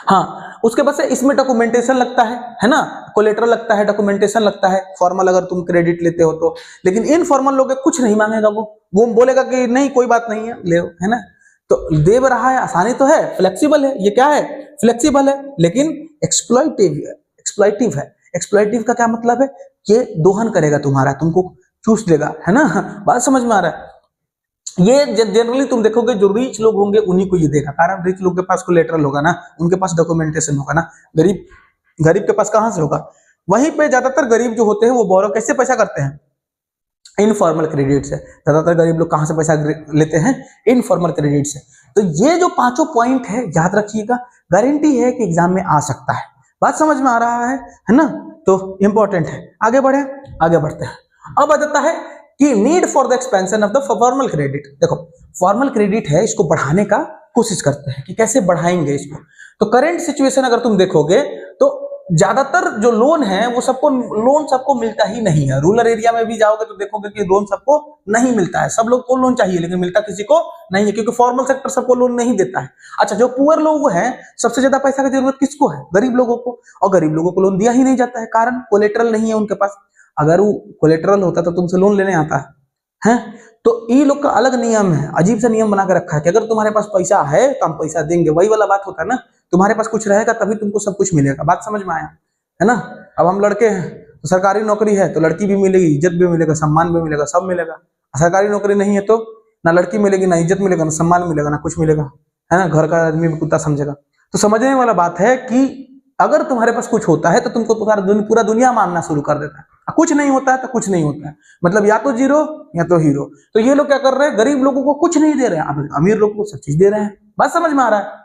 हाँ, उसके बाद से इसमें डॉक्यूमेंटेशन लगता है ना, कोलेटरल लगता है, डॉक्यूमेंटेशन लगता है, फॉर्मल अगर तुम क्रेडिट लेते हो तो। लेकिन इनफॉर्मल लोगे कुछ नहीं मांगेगा, वो बोलेगा कि नहीं कोई बात नहीं है, ले, है ना। तो दे रहा है, आसानी तो है, फ्लेक्सिबल है। ये क्या है? फ्लेक्सिबल है, लेकिन एक्सप्लॉइटिव है। एक्सप्लॉइटिव का क्या मतलब है? ये दोहन करेगा तुम्हारा, तुमको चूस लेगा, है ना। बात समझ में आ रहा है? ये जनरली तुम देखोगे जो रिच लोग होंगे उन्हीं को ये देखा, कारण रिच लोग के पास कोलेटरल होगा ना, उनके पास डॉक्यूमेंटेशन होगा ना। गरीब के पास कहां से होगा? वहीं पे ज्यादातर गरीब जो होते हैं वो बोरो कैसे पैसा करते हैं? इनफॉर्मल क्रेडिट से। ज्यादातर गरीब लोग कहां से पैसा लेते हैं? इनफॉर्मल क्रेडिट से। तो ये जो पांचों पॉइंट है याद रखिएगा, गारंटी है कि एग्जाम में आ सकता है। बात समझ में आ रहा है ना। तो इंपॉर्टेंट है। आगे बढ़ते हैं। अब आ जाता है कि need for the expansion of the formal credit. देखो फॉर्मल क्रेडिट है, इसको बढ़ाने का कोशिश करते हैं कि कैसे बढ़ाएंगे इसको। तो करंट सिचुएशन अगर तुम देखोगे तो ज्यादातर जो लोन है वो सबको मिलता ही नहीं है। रूरल एरिया में भी जाओगे तो देखोगे कि लोन सबको नहीं मिलता है। सब लोग को लोन चाहिए लेकिन मिलता किसी को नहीं है, क्योंकि फॉर्मल सेक्टर सबको लोन नहीं देता है। अच्छा, जो पुअर लोग हैं, सबसे ज्यादा पैसा की जरूरत किसको है? गरीब लोगों को। और गरीब लोगों को लोन दिया ही नहीं जाता है, कारण कोलेटरल नहीं है उनके पास। अगर वो कोलेटरल होता तो तुमसे लोन लेने आता है। तो ये लोग का अलग नियम है, अजीब सा नियम बना के रखा है कि अगर तुम्हारे पास पैसा है तो हम पैसा देंगे। वही वाला बात होता है ना, तुम्हारे पास कुछ रहेगा तभी तुमको सब कुछ मिलेगा। बात समझ में आया है ना। अब हम लड़के हैं तो सरकारी नौकरी है तो लड़की भी मिलेगी, इज्जत भी मिलेगा, सम्मान भी मिलेगा, सब मिलेगा। सरकारी नौकरी नहीं है तो ना लड़की मिलेगी, ना इज्जत मिलेगा, ना सम्मान मिलेगा, ना कुछ मिलेगा, है ना। घर का आदमी भी कुत्ता समझेगा। तो समझने वाला बात है कि अगर तुम्हारे पास कुछ होता है तो तुमको पूरा दुनिया मानना शुरू कर देता है, कुछ नहीं होता है तो कुछ नहीं होता है, मतलब या तो जीरो या तो हीरो। तो ये लोग क्या कर रहे हैं, गरीब लोगों को कुछ नहीं दे रहे हैं, अब अमीर लोगों को सब चीज दे रहे हैं। बात समझ में आ रहा है।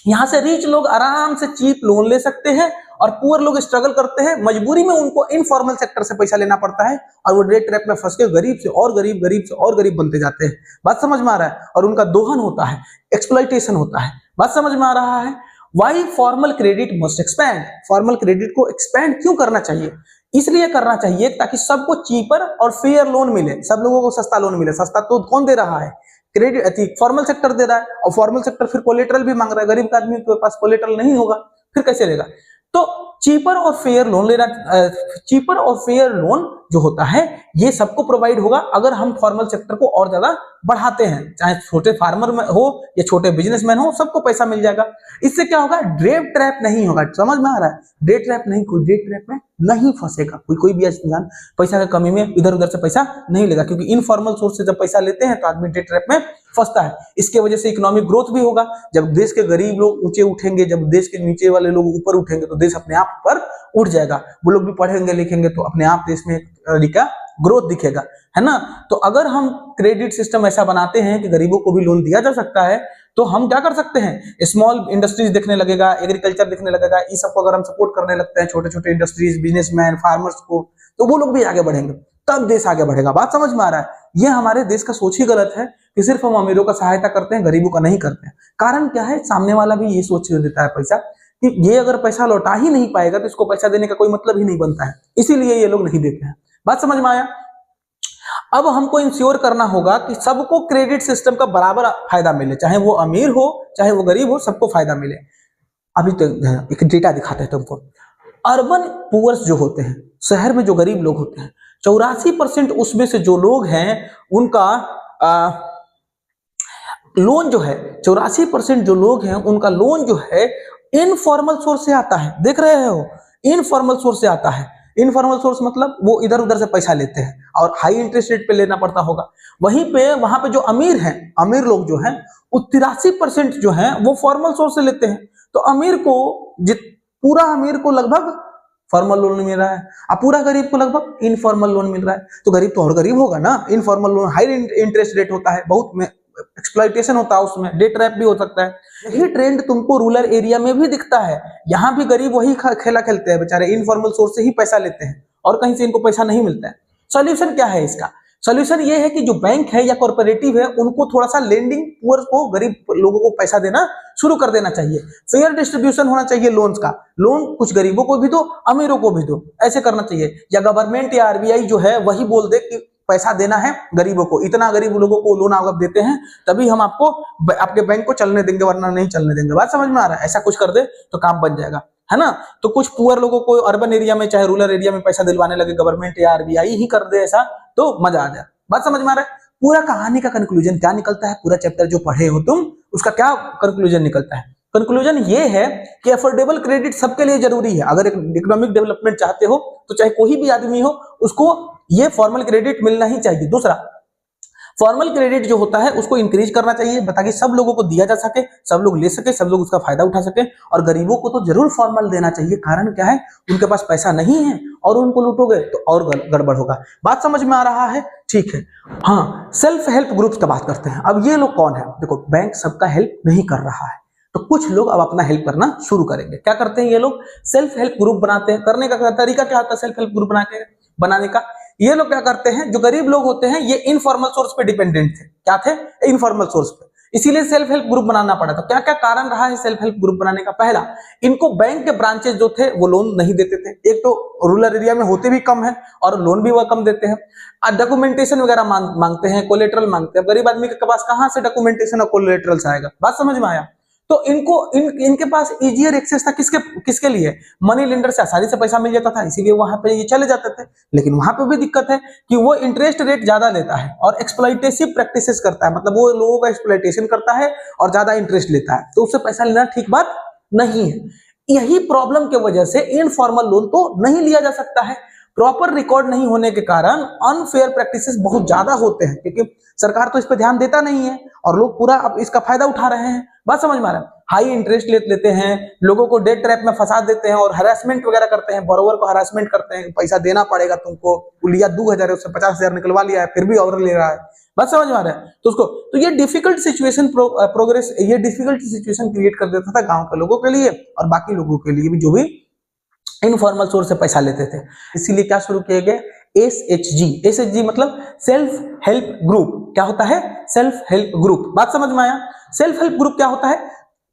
यहाँ से रिच लोग आराम से चीप लोन ले सकते हैं और पुअर लोग स्ट्रगल करते हैं, मजबूरी में उनको इनफॉर्मल सेक्टर से पैसा लेना पड़ता है और वो डेट ट्रैप में फंस के गरीब से और गरीब, गरीब से और गरीब बनते जाते हैं। बात समझ में आ रहा है। और उनका दोहन होता है, एक्सप्लॉइटेशन होता है। बात समझ में आ रहा है। Why formal credit must expand, formal credit को एक्सपैंड क्यों करना चाहिए, इसलिए करना चाहिए ताकि सबको चीपर और फेयर लोन मिले, सब लोगों को सस्ता लोन मिले। सस्ता तो कौन दे रहा है, क्रेडिट फॉर्मल सेक्टर दे रहा है, और फॉर्मल सेक्टर फिर कोलेटरल भी मांग रहा है। गरीब आदमी के पास कोलेटरल नहीं होगा, फिर कैसे लेगा। तो चीपर और फेयर लोन लेना, चीपर और फेयर लोन जो होता है ये सबको प्रोवाइड होगा अगर हम फॉर्मल सेक्टर को और ज्यादा बढ़ाते हैं, चाहे छोटे फार्मर में हो या छोटे बिजनेसमैन हो, सबको पैसा मिल जाएगा। इससे क्या होगा, डेट ट्रैप नहीं होगा। समझ में आ रहा है। डेट ट्रैप नहीं, कोई डेट ट्रैप में नहीं फंसेगा, कोई भी इंसान पैसा की कमी में इधर उधर से पैसा नहीं लेगा, क्योंकि इनफॉर्मल सोर्स से जब पैसा लेते हैं तो आदमी डेट ट्रैप में फंसता है। इसके वजह से इकोनॉमिक ग्रोथ भी होगा। जब देश के गरीब लोग ऊंचे उठेंगे, जब देश के नीचे वाले लोग ऊपर उठेंगे तो देश अपने आप ऊपर उठ जाएगा। वो लोग भी पढ़ेंगे लिखेंगे तो अपने आप देश में का ग्रोथ दिखेगा, है ना। तो अगर हम क्रेडिट सिस्टम ऐसा बनाते हैं कि गरीबों को भी लोन दिया जा सकता है, तो हम क्या कर सकते हैं, स्मॉल इंडस्ट्रीज दिखने लगेगा, एग्रीकल्चर दिखने लगेगा। इस सबको अगर हम सपोर्ट करने लगते हैं, छोटे छोटे इंडस्ट्रीज, बिजनेसमैन, फार्मर्स को, तो वो लोग भी आगे बढ़ेंगे, तब देश आगे बढ़ेगा। बात समझ में आ रहा है। ये हमारे देश का सोच ही गलत है कि सिर्फ हम अमीरों का सहायता करते हैं, गरीबों का नहीं करते हैं। कारण क्या है, सामने वाला भी ये सोच देता है पैसा कि ये अगर पैसा लौटा ही नहीं पाएगा तो इसको पैसा देने का कोई मतलब ही नहीं बनता है, इसीलिए ये लोग नहीं देते हैं। बात समझ में आया। अब हमको इंश्योर करना होगा कि सबको क्रेडिट सिस्टम का बराबर फायदा मिले, चाहे वो अमीर हो चाहे वो गरीब हो, सबको फायदा मिले। अभी तो एक डेटा दिखाते हैं तुमको। अर्बन पुअर्स जो होते हैं, शहर में जो गरीब लोग होते हैं, 84% उसमें से जो लोग हैं उनका लोन जो है, 84% जो लोग हैं उनका लोन जो है इनफॉर्मल सोर्स से आता है। देख रहे हो, इनफॉर्मल सोर्स से आता है। इनफॉर्मल सोर्स मतलब वो इधर उधर से पैसा लेते हैं और हाई इंटरेस्ट रेट पे लेना पड़ता होगा। वहीं पे वहां पे जो अमीर हैं, अमीर लोग जो हैं, वो 83% जो हैं वो फॉर्मल सोर्स से लेते हैं। तो अमीर को पूरा अमीर को लगभग फॉर्मल लोन मिल रहा है, अब पूरा गरीब को लगभग इनफॉर्मल लोन मिल रहा है। तो गरीब तो और गरीब होगा ना। Informal loan high interest rate होता है, बहुत में एक्सप्लॉइटेशन होता है, उसमें डे ट्रैप भी हो सकता है। यही ट्रेंड तुमको रूरल एरिया में भी दिखता है। यहाँ भी गरीब वही खेला खेलते हैं बेचारे, इनफॉर्मल सोर्स से ही पैसा लेते हैं और कहीं से इनको पैसा नहीं मिलता है। सॉल्यूशन क्या है इसका? सॉल्यूशन ये है कि जो बैंक है या कॉर्पोरेटिव है उनको थोड़ा सा लेंडिंग पुअर को, गरीब लोगों को पैसा देना शुरू कर देना चाहिए। फेयर डिस्ट्रीब्यूशन होना चाहिए लोन्स का, लोन कुछ गरीबों को भी दो अमीरों को भी दो, ऐसे करना चाहिए। या गवर्नमेंट या आरबीआई जो है वही बोल दे कि पैसा देना है गरीबों को, इतना गरीब लोगों को लोन आप देते हैं तभी हम आपको आपके बैंक को चलने देंगे, वरना नहीं चलने देंगे। बात समझ में आ रहा है। ऐसा कुछ कर दे तो काम बन जाएगा, है ना। तो कुछ पुअर लोगों को अर्बन एरिया में चाहे रूरल एरिया में पैसा दिलवाने लगे गवर्नमेंट या आरबीआई ही कर दे ऐसा, तो मजा आ जाए। बात समझ में आ रहा है। पूरा कहानी का कंक्लूजन क्या निकलता है, पूरा चैप्टर जो पढ़े हो तुम उसका क्या कंक्लूजन निकलता है? कंक्लूजन ये है कि अफोर्डेबल क्रेडिट सबके लिए जरूरी है। अगर इकोनॉमिक डेवलपमेंट चाहते हो तो चाहे कोई भी आदमी हो उसको ये फॉर्मल क्रेडिट मिलना ही चाहिए। दूसरा, फॉर्मल क्रेडिट जो होता है उसको इंक्रीज करना चाहिए ताकि सब लोगों को दिया जा सके, सब लोग ले सके, सब लोग उसका फायदा उठा सके। और गरीबों को तो जरूर फॉर्मल देना चाहिए। कारण क्या है, उनके पास पैसा नहीं है और उनको लूटोगे तो और गड़बड़ होगा। बात समझ में आ रहा है? ठीक है। हाँ, सेल्फ हेल्प ग्रुप्स का बात करते हैं। अब ये लोग कौन है? देखो, बैंक सबका हेल्प नहीं कर रहा है तो कुछ लोग अब अपना हेल्प करना शुरू करेंगे। क्या करते हैं ये लोग? सेल्फ हेल्प ग्रुप बनाते हैं। करने का तरीका क्या होता है सेल्फ हेल्प ग्रुप बनाने का? ये लोग क्या करते हैं, जो गरीब लोग होते हैं ये इनफॉर्मल सोर्स पे डिपेंडेंट थे। क्या थे? इनफॉर्मल सोर्स पे, इसीलिए सेल्फ हेल्प ग्रुप बनाना पड़ा था। क्या क्या कारण रहा है सेल्फ हेल्प ग्रुप बनाने का? पहला, इनको बैंक के ब्रांचेस जो थे वो लोन नहीं देते थे। एक तो रूरल एरिया में होते भी कम है और लोन भी वह कम देते हैं। डॉक्यूमेंटेशन वगैरह मांगते हैं, कोलेटरल मांगते हैं। गरीब आदमी के पास कहां से डॉक्यूमेंटेशन और कोलेटरल आएगा? बात समझ में आया। तो इनके पास इजियर एक्सेस था किसके लिए? मनी लेंडर से आसानी से पैसा मिल जाता था, इसीलिए वहां पे ये चले जाते थे। लेकिन वहां पे भी दिक्कत है कि वो इंटरेस्ट रेट ज्यादा लेता है और एक्सप्लॉइटेटिव प्रैक्टिसेस करता है, मतलब वो लोगों का एक्सप्लॉइटेशन करता है और ज्यादा इंटरेस्ट लेता है, तो उससे पैसा लेना ठीक बात नहीं है। यही प्रॉब्लम के वजह से इनफॉर्मल लोन तो नहीं लिया जा सकता है। प्रॉपर रिकॉर्ड नहीं होने के कारण अनफेयर प्रैक्टिसेस बहुत ज्यादा होते हैं, क्योंकि सरकार तो इस पर ध्यान देता नहीं है और लोग पूरा अब इसका फायदा उठा रहे हैं। बात समझ में आ रहा है? हाई इंटरेस्ट लेते हैं, लोगों को डेट ट्रैप में फंसा देते हैं और हरासमेंट वगैरह करते हैं, बोरोवर को हरासमेंट करते हैं, पैसा देना पड़ेगा तुमको, लिया 2,000 उससे 50,000 निकलवा लिया है, फिर भी और ले रहा है। बात समझ में आ रहा है? तो उसको तो ये डिफिकल्ट सिचुएशन ये डिफिकल्ट सिचुएशन क्रिएट कर देता था गांव के लोगों के लिए और बाकी लोगों के लिए भी जो भी इनफॉर्मल सोर्स से पैसा लेते थे। इसीलिए क्या शुरू किया गया? SHG मतलब सेल्फ हेल्प ग्रुप। क्या होता है? Self help group. बात समझ में आया? सेल्फ हेल्प ग्रुप क्या होता है?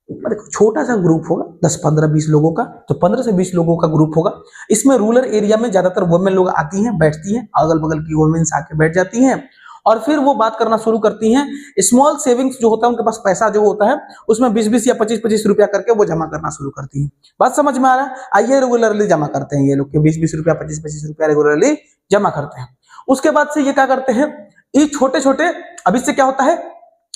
देखो, छोटा सा ग्रुप होगा 10, 15, 20 लोगों का, तो 15 से 20 लोगों का ग्रुप होगा। इसमें रूरल एरिया में ज्यादातर वुमेन लोग आती हैं, बैठती हैं, अगल बगल की वुमेन्स आके बैठ जाती हैं और फिर वो बात करना शुरू करती हैं। स्मॉल सेविंग्स जो होता है, उनके पास पैसा जो होता है उसमें 20-20 या 25-25 रुपया करके वो जमा करना शुरू करती हैं। बात समझ में आ रहा है? आइए रेगुलरली जमा करते हैं ये लोग के 20-20 रुपया, 25-25 रुपया रेगुलरली जमा करते हैं। उसके बाद से ये क्या करते हैं? ये छोटे छोटे, अब इससे क्या होता है?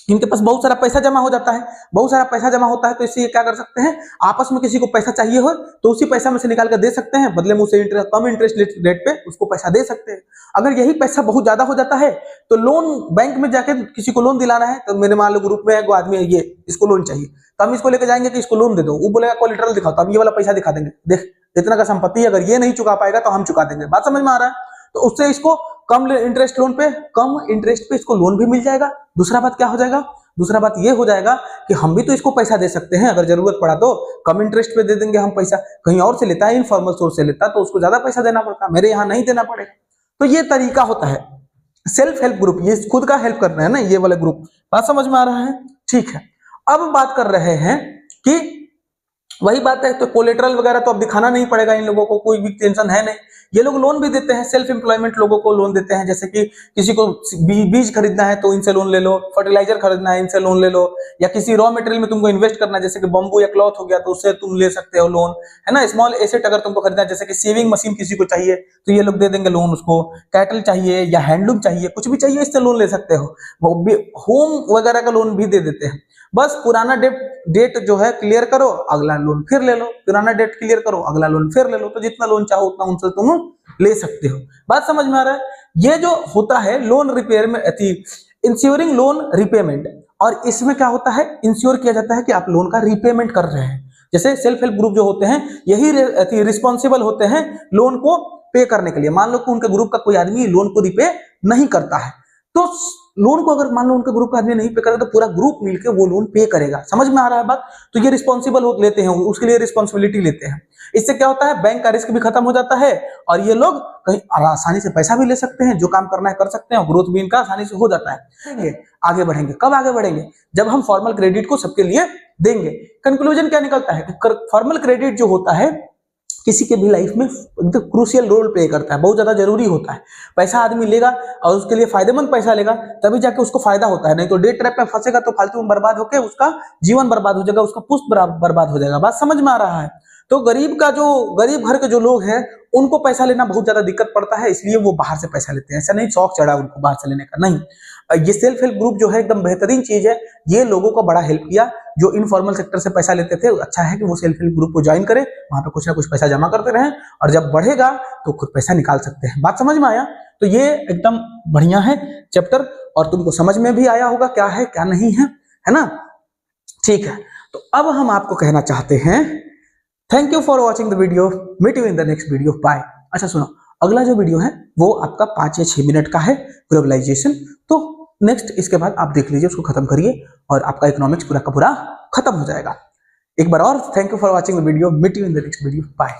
इनके पास बहुत सारा पैसा जमा हो जाता है, बहुत सारा पैसा जमा होता है, तो इससे ये क्या कर सकते हैं? आपस में किसी को पैसा चाहिए हो तो उसी पैसा में से निकाल कर दे सकते हैं, बदले में उसे कम इंटरेस्ट रेट पे उसको पैसा दे सकते हैं। अगर यही पैसा बहुत ज्यादा हो जाता है तो लोन, बैंक में जाके किसी को लोन दिलाना है, तो मेरे मान लो ग्रुप में एक आदमी है, ये इसको लोन चाहिए, तो हम इसको लेकर जाएंगे कि इसको लोन दे दो, वो बोलेगा कोलेटरल दिखाओ, तो हम ये वाला पैसा दिखा देंगे, देख इतना का संपत्ति, अगर ये नहीं चुका पाएगा तो हम चुका देंगे। बात समझ में आ रहा है? तो उससे इसको कम इंटरेस्ट पे इसको लोन भी मिल जाएगा। दूसरा बात क्या हो जाएगा? दूसरा बात ये हो जाएगा कि हम भी तो इसको पैसा दे सकते हैं, अगर जरूरत पड़ा तो कम इंटरेस्ट पे दे देंगे हम पैसा। कहीं और से लेता है, इनफॉर्मल सोर्स से लेता तो उसको ज्यादा पैसा देना पड़ता, मेरे यहाँ नहीं देना पड़ेगा। तो ये तरीका होता है सेल्फ हेल्प ग्रुप, ये खुद का हेल्प कर रहे हैं ना ये वाले ग्रुप। बात समझ में आ रहा है? ठीक है, अब बात कर रहे हैं कि वही बात है, तो कोलेटरल वगैरह तो अब दिखाना नहीं पड़ेगा इन लोगों को, कोई भी टेंशन है नहीं। ये लोग लोन भी देते हैं, सेल्फ एम्प्लॉयमेंट लोगों को लोन देते हैं, जैसे कि किसी को बीज खरीदना है तो इनसे लोन ले लो, फर्टिलाइजर खरीदना है इनसे लोन ले लो, या किसी रॉ मटेरियल में तुमको इन्वेस्ट करना है जैसे कि बम्बू या क्लॉथ हो गया तो उससे तुम ले सकते हो लोन, है ना। स्मॉल एसेट अगर तुमको खरीदना है, जैसे कि सेविंग मशीन किसी को चाहिए तो ये लोग दे देंगे लोन उसको, कैटल चाहिए या हैंडलूम चाहिए, कुछ भी चाहिए इससे लोन ले सकते हो। होम वगैरह का लोन भी दे देते हैं। बस पुराना डेट जो है क्लियर करो, अगला लोन फिर ले लो, पुराना डेट क्लियर करो, अगला लोन फिर ले लो, तो जितना लोन चाहो उतना उनसे तुम ले सकते हो। बात समझ में आ रहा है? ये जो होता है लोन रिपेयर में इंश्योरिंग लोन रिपेमेंट, और इसमें क्या होता है? इंश्योर किया जाता है कि आप लोन का रिपेमेंट कर रहे हैं। जैसे सेल्फ हेल्प ग्रुप जो होते हैं यही रिस्पॉन्सिबल होते हैं लोन को पे करने के लिए। मान लो कि उनके ग्रुप का कोई आदमी लोन को रिपे नहीं करता है, तो लोन को अगर मान लो उनके ग्रुप का आदमी नहीं पे करे तो पूरा ग्रुप मिलकर वो लोन पे करेगा। समझ में आ रहा है बात? तो ये रिस्पॉन्सिबल हो लेते हैं, उसके लिए रिस्पॉन्सिबिलिटी लेते हैं। इससे क्या होता है? बैंक का रिस्क भी खत्म हो जाता है और ये लोग कहीं आसानी से पैसा भी ले सकते हैं, जो काम करना है कर सकते हैं, और ग्रोथ भी इनका आसानी से हो जाता है। आगे बढ़ेंगे, कब आगे बढ़ेंगे? जब हम फॉर्मल क्रेडिट को सबके लिए देंगे। कंक्लूजन क्या निकलता है कि फॉर्मल क्रेडिट जो होता है किसी के भी लाइफ में एकदम क्रूशियल रोल प्ले करता है, बहुत ज्यादा जरूरी होता है। पैसा आदमी लेगा और उसके लिए फायदेमंद पैसा लेगा तभी जाके उसको फायदा होता है, नहीं तो डेट ट्रैप में फंसेगा तो फालतू में बर्बाद होकर उसका जीवन बर्बाद हो जाएगा, उसका पुष्ट बर्बाद हो जाएगा। बात समझ में आ रहा है? तो गरीब घर के जो लोग हैं उनको पैसा लेना बहुत ज्यादा दिक्कत पड़ता है, इसलिए वो बाहर से पैसा लेते हैं। ऐसा नहीं शौक चढ़ा उनको बाहर से लेने का, नहीं। ये सेल्फ हेल्प ग्रुप जो है एकदम बेहतरीन चीज है, ये लोगों को बड़ा हेल्प किया। जो इनफॉर्मल सेक्टर से पैसा लेते थे, अच्छा है कि वो सेल्फ हेल्प ग्रुप को ज्वाइन करे, वहां पे कुछ ना कुछ पैसा जमा करते रहे और जब बढ़ेगा तो खुद पैसा निकाल सकते हैं। बात समझ में आया? तो ये एकदम बढ़िया है चैप्टर, और तुमको समझ में भी आया होगा क्या है क्या नहीं है ना। ठीक है, तो अब हम आपको कहना चाहते हैं thank you for watching the video, meet you in the next video, bye. अच्छा सुनो, अगला जो वीडियो है वो आपका 5 या 6 मिनट का है, ग्लोबलाइजेशन। तो नेक्स्ट इसके बाद आप देख लीजिए, उसको खत्म करिए और आपका इकोनॉमिक्स पूरा का पूरा खत्म हो जाएगा। एक बार और thank you for watching the video, meet you in the next video, bye.